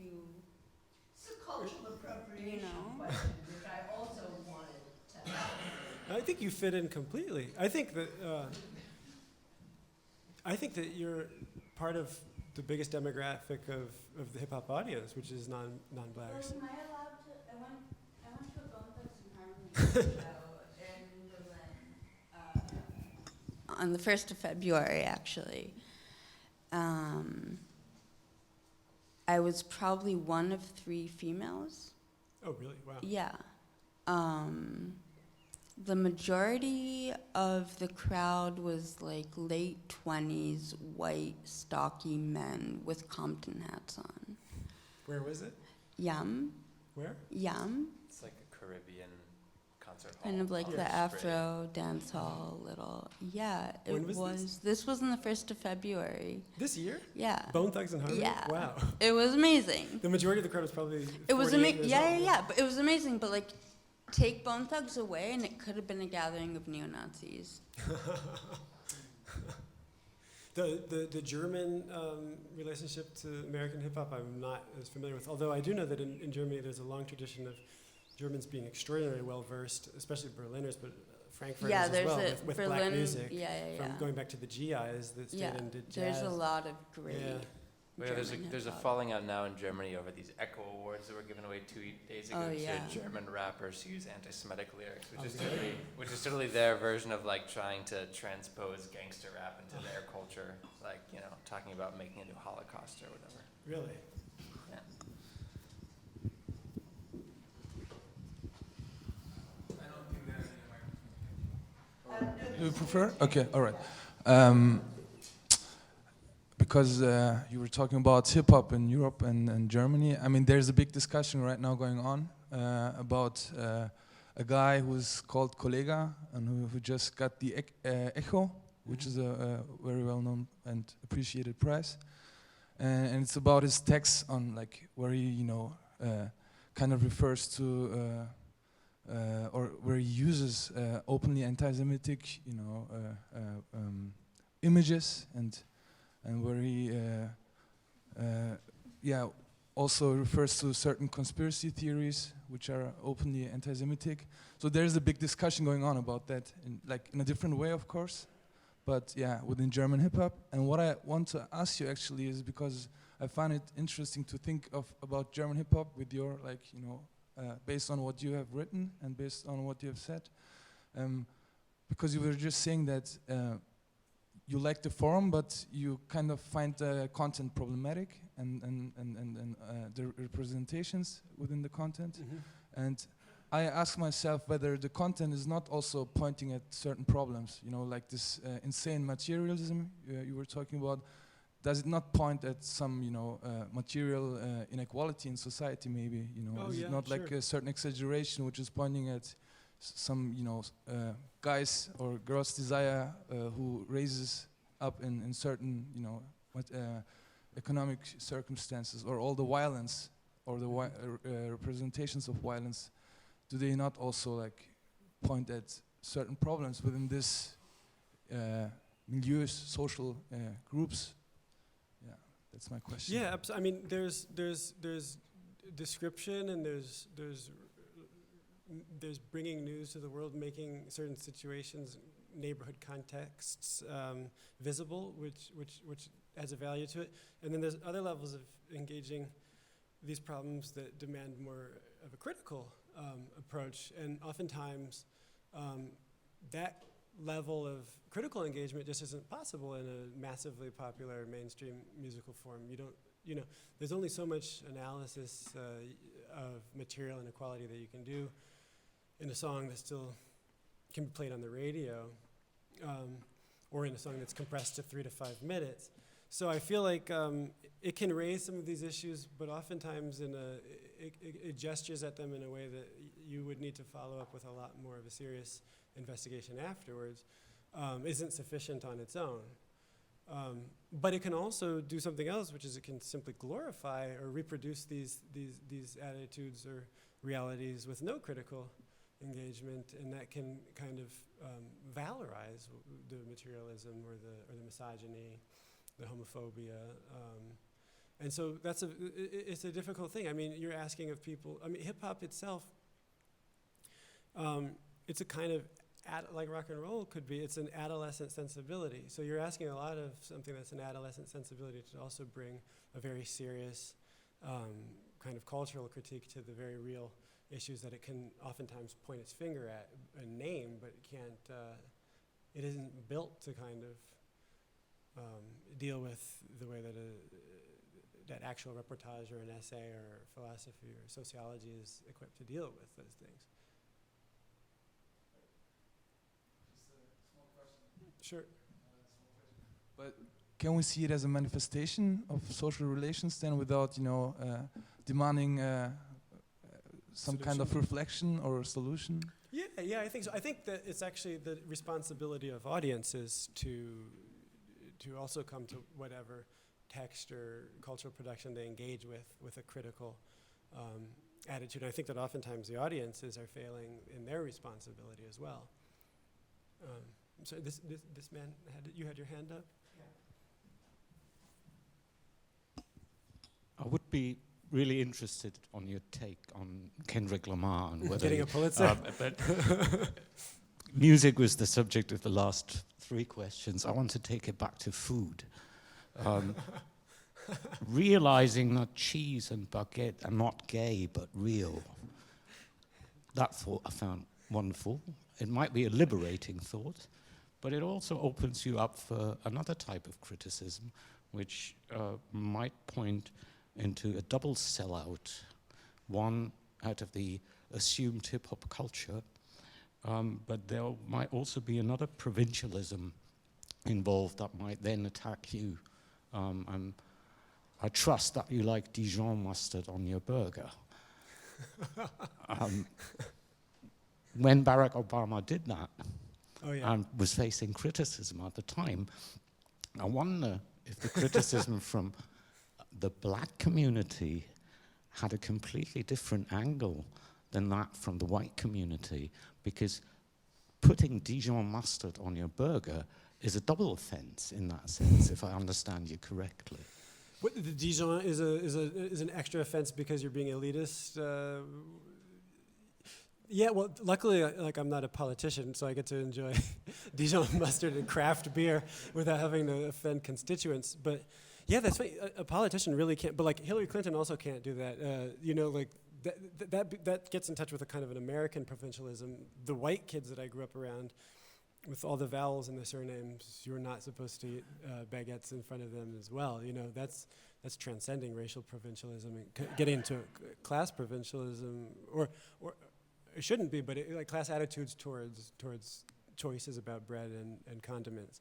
It's a cultural appropriation question, which I also wanted to ask.
I think you fit in completely. I think that you're part of the biggest demographic of the hip hop audience, which is non-blacks.
Well, am I allowed to? I went to a Bone Thugs and Harmony show in Berlin on the 1st of February, actually. I was probably one of 3 females.
Oh, really? Wow.
Yeah. the majority of the crowd was like late 20s, white, stocky men with Compton hats on.
Where was it?
Yum,
Where?
yum.
It's like a Caribbean concert hall.
Kind of like
Yeah.
the Afro dance hall little. Yeah, it
When was
This was on the 1st of February.
This year?
Yeah.
Bone Thugs and Harmony?
Yeah.
Wow.
It was amazing.
The majority of the crowd was probably
It was
48
amazing.
years
Yeah,
old.
yeah, yeah. But it was amazing. But like, take Bone Thugs away, and it could have been a gathering of neo-Nazis.
The German relationship to American hip hop, I'm not as familiar with. Although I do know that in Germany there's a long tradition of Germans being extraordinarily well versed, especially Berliners, but Frankfurters
Yeah,
as
there's
well,
a
with
Berlin.
black music.
Yeah, yeah,
From
yeah.
going back to the GIs that stayed
Yeah,
and did jazz.
there's a lot of great.
Yeah.
Well, yeah,
German
there's a
hip-hop.
falling out now in Germany over these Echo Awards that were given away 2 days ago
Oh,
to
yeah.
German rappers who use anti-Semitic lyrics,
Oh, really?
which is totally their version of like trying to transpose gangster rap into their culture, like talking about making a new Holocaust or whatever.
Really?
Yeah.
Do you prefer? Okay, all right. Because you were talking about hip hop in Europe and Germany. I mean, there's a big discussion right now going on about a guy who's called Kollega and who just got the Echo, which is a very well-known and appreciated prize. And it's about his text on like where he, kind of refers to or where he uses openly anti-Semitic, images and where he, also refers to certain conspiracy theories which are openly anti-Semitic. So there's a big discussion going on about that, in a different way, of course, but yeah, within German hip hop. And what I want to ask you actually is because I find it interesting to think about German hip hop with your based on what you have written and based on what you have said, because you were just saying that you like the form, but you kind of find the content problematic and the representations within the content. And I ask myself whether the content is not also pointing at certain problems, like this insane materialism you were talking about. Does it not point at some, material inequality in society? Maybe, is it not like a certain exaggeration which is pointing at some, guys or girls' desire who raises up in certain, economic circumstances, or all the violence or the representations of violence? Do they not also point at certain problems within this milieux, social groups? Yeah, that's my question.
Yeah, I mean, there's description and there's bringing news to the world, making certain situations, neighborhood contexts visible, which has a value to it. And then there's other levels of engaging these problems that demand more of a critical approach. And oftentimes, that level of critical engagement just isn't possible in a massively popular mainstream musical form. You don't, there's only so much analysis of material inequality that you can do in a song that still can be played on the radio, or in a song that's compressed to 3 to 5 minutes. So I feel like it can raise some of these issues, but oftentimes it gestures at them in a way that you would need to follow up with a lot more of a serious investigation afterwards, isn't sufficient on its own. But it can also do something else, which is it can simply glorify or reproduce these attitudes or realities with no critical engagement, and that can kind of valorize the materialism or the misogyny, the homophobia, and so it's a difficult thing. I mean, you're asking of people. I mean, hip hop itself, it's a kind of like rock and roll could be. It's an adolescent sensibility. So you're asking a lot of something that's an adolescent sensibility to also bring a very serious kind of cultural critique to the very real issues that it can oftentimes point its finger at and name, but it can't. It isn't built to kind of deal with the way that actual reportage or an essay or philosophy or sociology is equipped to deal with those things. Sure.
But can we see it as a manifestation of social relations then, without demanding some kind of
Solution.
reflection or solution?
Yeah, I think so. I think that it's actually the responsibility of audiences to also come to whatever text or cultural production they engage with a critical attitude. And I think that oftentimes the audiences are failing in their responsibility as well. So this man, you had your hand up?
I would be really interested on your take on Kendrick Lamar and whether
Getting a Pulitzer?
but music was the subject of the last 3 questions. I want to take it back to food. Realizing that cheese and baguette are not gay but real. That thought I found wonderful. It might be a liberating thought, but it also opens you up for another type of criticism, which might point into a double sellout, one out of the assumed hip-hop culture, but there might also be another provincialism involved that might then attack you. I trust that you like Dijon mustard on your burger. When Barack Obama did that, and was facing criticism at the time, I wonder if the criticism from the black community had a completely different angle than that from the white community, because putting Dijon mustard on your burger is a double offense in that sense, if I understand you correctly.
What, the Dijon is an extra offense because you're being elitist? Yeah, well, luckily, I'm not a politician, so I get to enjoy Dijon mustard and craft beer without having to offend constituents. But yeah, that's right. A politician really can't. But like Hillary Clinton also can't do that. That gets in touch with a kind of an American provincialism. The white kids that I grew up around, with all the vowels in the surnames, you're not supposed to eat baguettes in front of them as well. That's transcending racial provincialism and getting into class provincialism, or it shouldn't be, but like class attitudes towards choices about bread and condiments.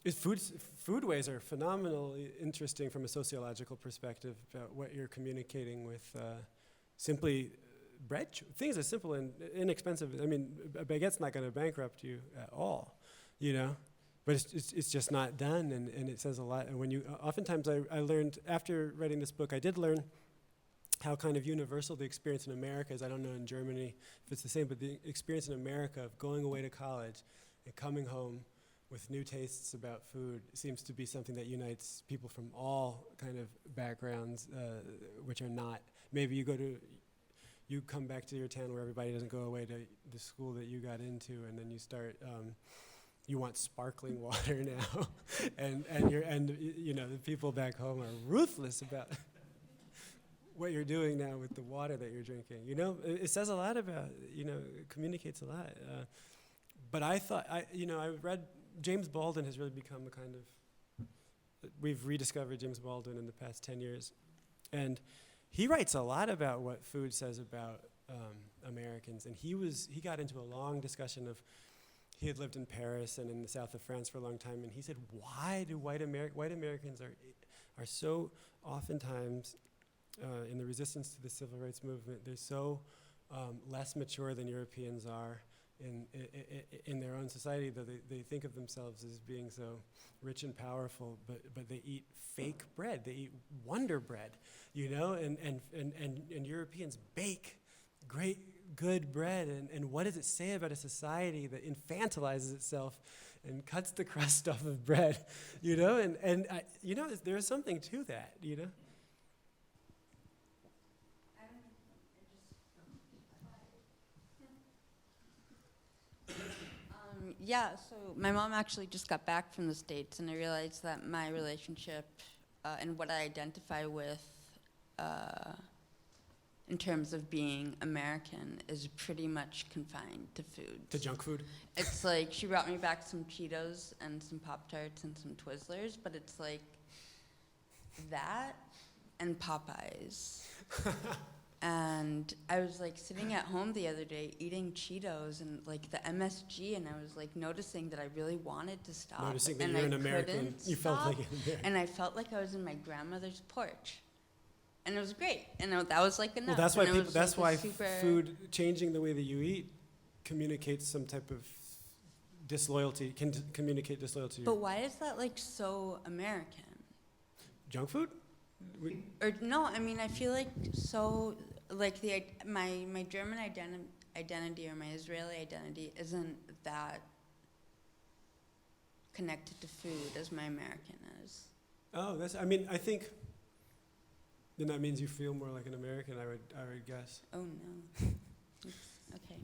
Foodways are phenomenally interesting from a sociological perspective about what you're communicating with simply bread. Things as simple and inexpensive. I mean, a baguette's not going to bankrupt you at all, But it's just not done, and it says a lot. And when you, oftentimes I learned, after writing this book, I did learn how kind of universal the experience in America is. I don't know in Germany if it's the same, but the experience in America of going away to college and coming home with new tastes about food seems to be something that unites people from all kind of backgrounds, which are not. Maybe you come back to your town where everybody doesn't go away to the school that you got into, and then you start, you want sparkling water now, and the people back home are ruthless about what you're doing now with the water that you're drinking. It says a lot about, it communicates a lot. But I thought, I read James Baldwin has really become a kind of, we've rediscovered James Baldwin in the past 10 years. And he writes a lot about what food says about Americans. And he got into a long discussion of, he had lived in Paris and in the south of France for a long time. And he said, why do white Americans are so oftentimes in the resistance to the civil rights movement, they're so less mature than Europeans are in their own society, though they think of themselves as being so rich and powerful, but they eat fake bread. They eat wonder bread, and Europeans bake great, good bread. And what does it say about a society that infantilizes itself and cuts the crust off of bread, there's something to that,
Yeah, so my mom actually just got back from the States, and I realized that my relationship and what I identify with in terms of being American is pretty much confined to food.
To junk food?
It's like she brought me back some Cheetos and some Pop-Tarts and some Twizzlers, but it's like that and Popeyes. And I was like sitting at home the other day eating Cheetos and like the MSG, and I was like noticing that I really wanted to stop.
Noticing that
and
you're
I
an American,
couldn't
you felt
stop,
like an American.
and I felt like I was in my grandmother's porch. And it was great. And that was like enough.
Well, that's why
And it
people.
was,
That's
like,
why
a super-
food changing the way that you eat communicates some type of disloyalty. Can communicate disloyalty.
But why is that like so American?
Junk food?
Or no, I mean I feel like so like my German identity or my Israeli identity isn't that connected to food as my American is.
Oh, that's. I mean, I think. Then that means you feel more like an American. I would guess.
Oh no. Okay.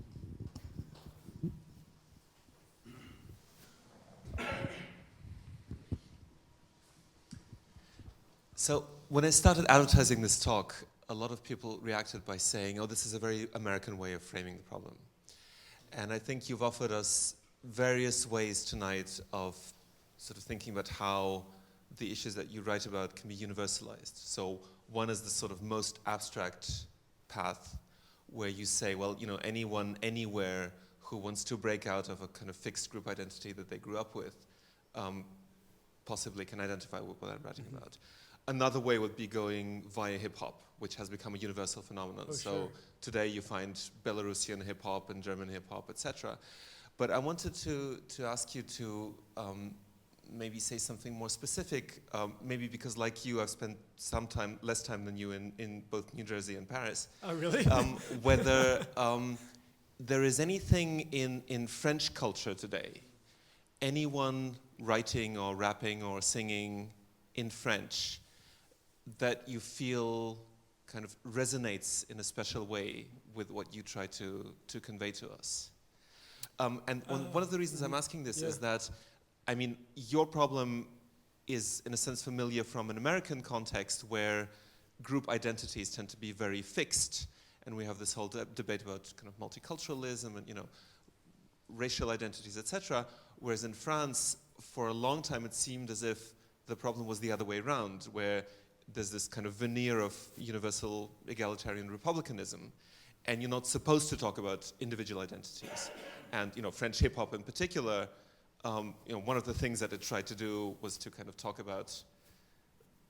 So when I started advertising this talk, a lot of people reacted by saying, oh, this is a very American way of framing the problem. And I think you've offered us various ways tonight of sort of thinking about how the issues that you write about can be universalized. So one is the sort of most abstract path where you say, well, you know, anyone, anywhere who wants to break out of a kind of fixed group identity that they grew up with possibly can identify with what I'm writing about. Another way would be going via hip-hop, which has become a universal phenomenon.
Oh,
so
sure.
Today you find Belarusian hip-hop and German hip-hop, etc. But I wanted to ask you to maybe say something more specific, maybe because like you, I've spent some time, less time than you in both New Jersey and Paris.
Oh, really?
Whether there is anything in French culture today, anyone writing or rapping or singing in French that you feel kind of resonates in a special way with what you try to convey to us. And one of the reasons I'm asking this is that, I mean, your problem is in a sense familiar from an American context where group identities tend to be very fixed, and we have this whole debate about kind of multiculturalism and, you know, racial identities, etc. Whereas in France, for a long time, it seemed as if the problem was the other way around, where there's this kind of veneer of universal egalitarian republicanism, and you're not supposed to talk about individual identities. And, you know, French hip-hop in particular, you know, one of the things that it tried to do was to kind of talk about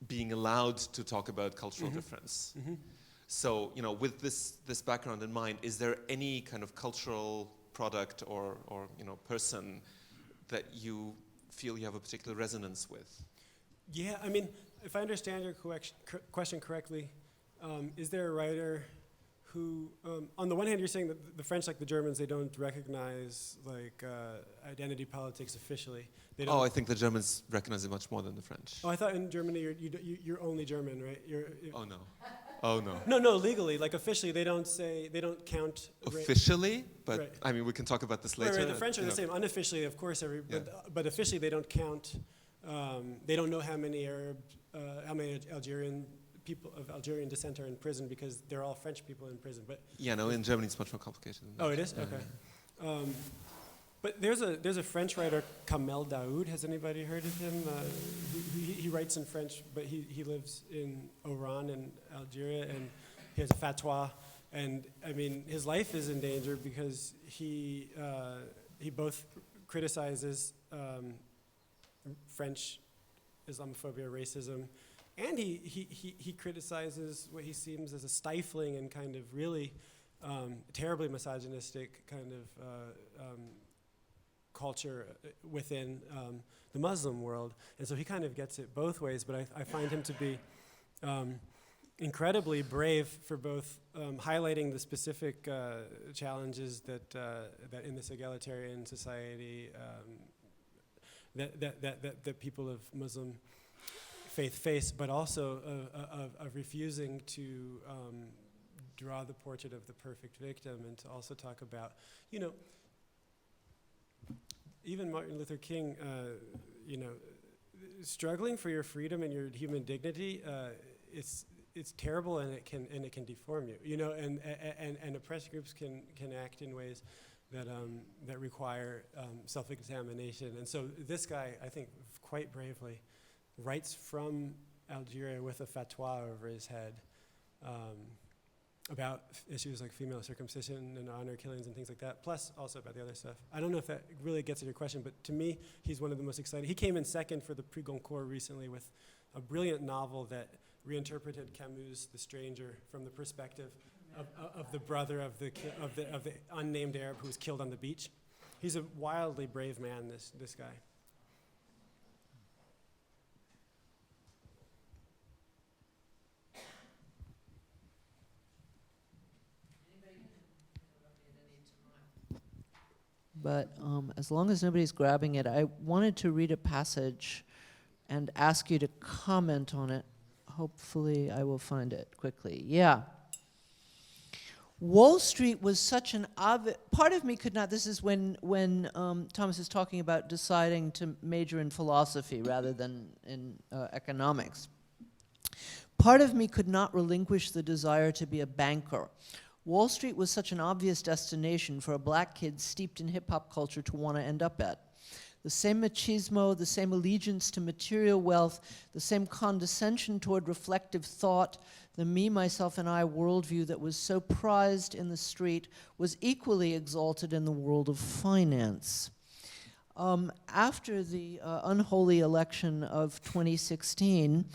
being allowed to talk about cultural difference. So, you know, with this background in mind, is there any kind of cultural product or you know, person that you feel you have a particular resonance with?
Yeah, I mean, if I understand your question correctly, is there a writer who, on the one hand, you're saying that the French, like the Germans, they don't recognize like identity politics officially. They don't.
Oh, I think the Germans recognize it much more than the French.
Oh, I thought in Germany you're only German, right?
Oh no. Oh no.
No, legally, like officially, they don't count.
Officially, but
Right.
I mean, we can talk about this later.
Right, the French are the same. Unofficially, of course, but officially they don't count. They don't know how many Algerian people of Algerian descent are in prison because they're all French people in prison. But
yeah, no, in Germany it's much more complicated than that.
oh, it is? Okay. But there's a French writer, Kamel Daoud. Has anybody heard of him? He writes in French, but he lives in Oran in Algeria, and he has a fatwa. And I mean, his life is in danger because he both criticizes French Islamophobia, racism, and he criticizes what he seems as a stifling and kind of really terribly misogynistic kind of culture within the Muslim world. And so he kind of gets it both ways, but I find him to be incredibly brave for both highlighting the specific challenges that in this egalitarian society that people of Muslim faith face, but also of refusing to draw the portrait of the perfect victim, and to also talk about, you know, even Martin Luther King, you know, struggling for your freedom and your human dignity. It's terrible, and it can deform you, you know, and oppressed groups can act in ways that require self-examination. And so this guy, I think, quite bravely, writes from Algeria with a fatwa over his head. about issues like female circumcision and honor killings and things like that, plus also about the other stuff. I don't know if that really gets at your question, but to me, he's one of the most exciting. He came in second for the Prix Goncourt recently with a brilliant novel that reinterpreted Camus' The Stranger from the perspective of the brother of the unnamed Arab who was killed on the beach. He's a wildly brave man, this guy.
But as long as nobody's grabbing it, I wanted to read a passage and ask you to comment on it. Hopefully I will find it quickly. Yeah. Wall Street was such an obvious, part of me could not, this is when Thomas is talking about deciding to major in philosophy rather than in economics. Part of me could not relinquish the desire to be a banker. Wall Street was such an obvious destination for a black kid steeped in hip-hop culture to want to end up at. The same machismo, the same allegiance to material wealth, the same condescension toward reflective thought, the me, myself, and I worldview that was so prized in the street was equally exalted in the world of finance. After the unholy election of 2016,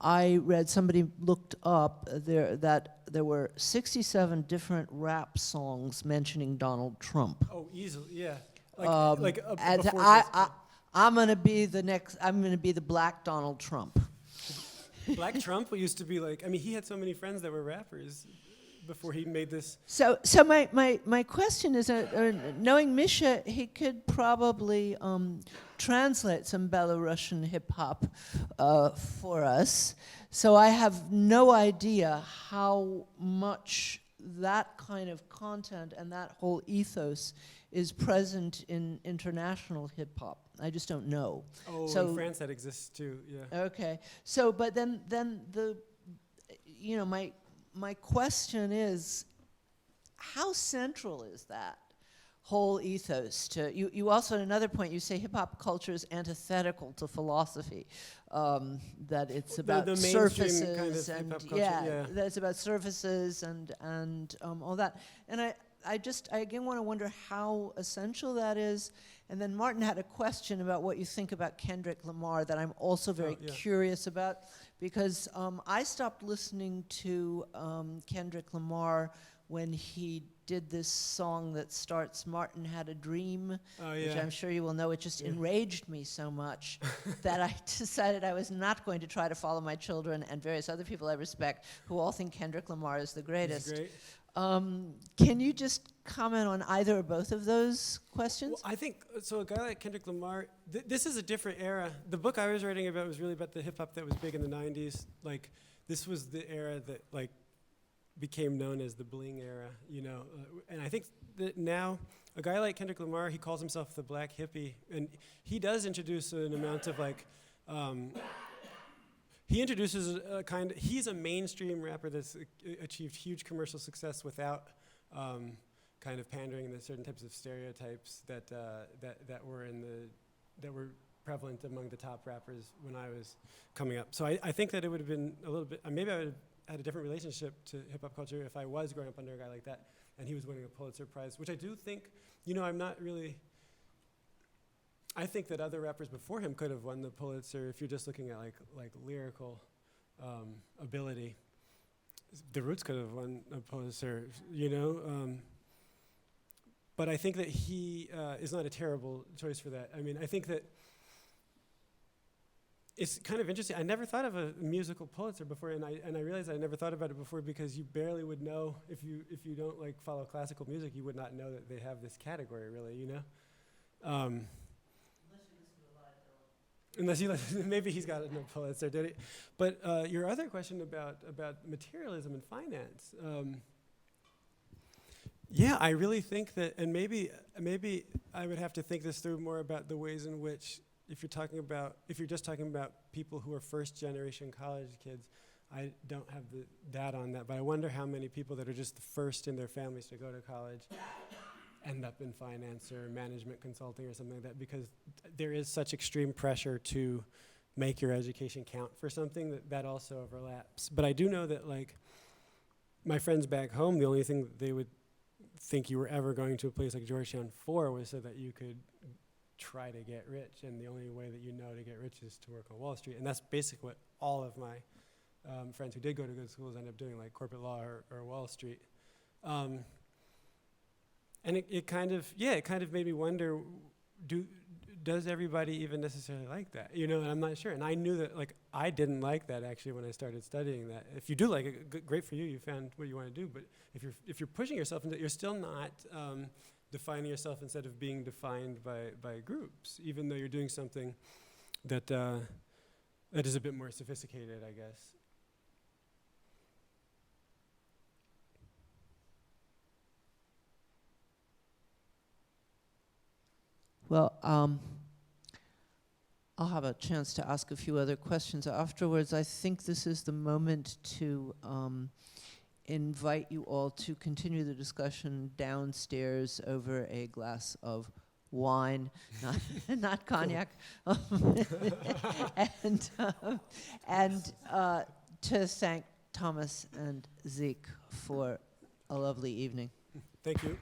I read, somebody looked up that there were 67 different rap songs mentioning Donald Trump.
Oh, easily, yeah.
I'm gonna be the black Donald Trump.
Black Trump used to be like, I mean, he had so many friends that were rappers before he made this.
So my question is, knowing Misha, he could probably translate some Belarusian hip hop for us. So I have no idea how much that kind of content and that whole ethos is present in international hip hop. I just don't know.
Oh,
so
in France that exists too, yeah.
Okay, so but then the, you know, my question is, how central is that whole ethos to you? You also, at another point, you say hip hop culture is antithetical to philosophy. That it's about
the
surfaces
kind of
and
hip-hop culture,
that it's about surfaces and all that. And I again want to wonder how essential that is. And then Martin had a question about what you think about Kendrick Lamar that I'm also very curious about, because I stopped listening to Kendrick Lamar when he did this song that starts, Martin Had a Dream, which I'm sure you will know. It just enraged me so much that I decided I was not going to try to follow my children and various other people I respect who all think Kendrick Lamar is the greatest.
He's great.
Can you just comment on either or both of those questions?
Well, I think, so a guy like Kendrick Lamar, this is a different era. The book I was writing about was really about the hip-hop that was big in the 90s. Like, this was the era that, like, became known as the bling era, you know. And I think that now, a guy like Kendrick Lamar, he calls himself the black hippie, and he does introduce an amount of, like, he introduces a kind of, he's a mainstream rapper that's achieved huge commercial success without kind of pandering to certain types of stereotypes that were prevalent among the top rappers when I was coming up. So I think that it would have been a little bit, maybe I would have had a different relationship to hip-hop culture if I was growing up under a guy like that and he was winning a Pulitzer Prize, which I do think, you know, I'm not really, I think that other rappers before him could have won the Pulitzer if you're just looking at like lyrical ability. The Roots could have won a Pulitzer, you know. But I think that he is not a terrible choice for that. I mean, I think that it's kind of interesting. I never thought of a musical Pulitzer before, and I realized I never thought about it before because you barely would know if you don't like follow classical music, you would not know that they have this category, really, you know. Unless you listen, maybe he's got no Pulitzer, did he? But your other question about materialism and finance. Yeah, I really think that, and maybe I would have to think this through more about the ways in which, if you're just talking about people who are first generation college kids, I don't have the data on that, but I wonder how many people that are just the first in their families to go to college end up in finance or management consulting or something like that, because there is such extreme pressure to make your education count for something that also overlaps. But I do know that, like, my friends back home, the only thing that they would think you were ever going to a place like Georgetown for was so that you could try to get rich, and the only way that you know to get rich is to work on Wall Street. And that's basically what all of my friends who did go to good schools ended up doing, like corporate law or Wall Street. And it kind of made me wonder, does everybody even necessarily like that? You know, and I'm not sure. And I knew that, like, I didn't like that actually when I started studying that. If you do like it, great for you. You found what you want to do. But if you're pushing yourself into it, you're still not defining yourself instead of being defined by groups, even though you're doing something that is a bit more sophisticated, I guess.
Well, I'll have a chance to ask a few other questions afterwards. I think this is the moment to invite you all to continue the discussion downstairs over a glass of wine, not cognac, and to thank Thomas and Zeke for a lovely evening.
Thank you.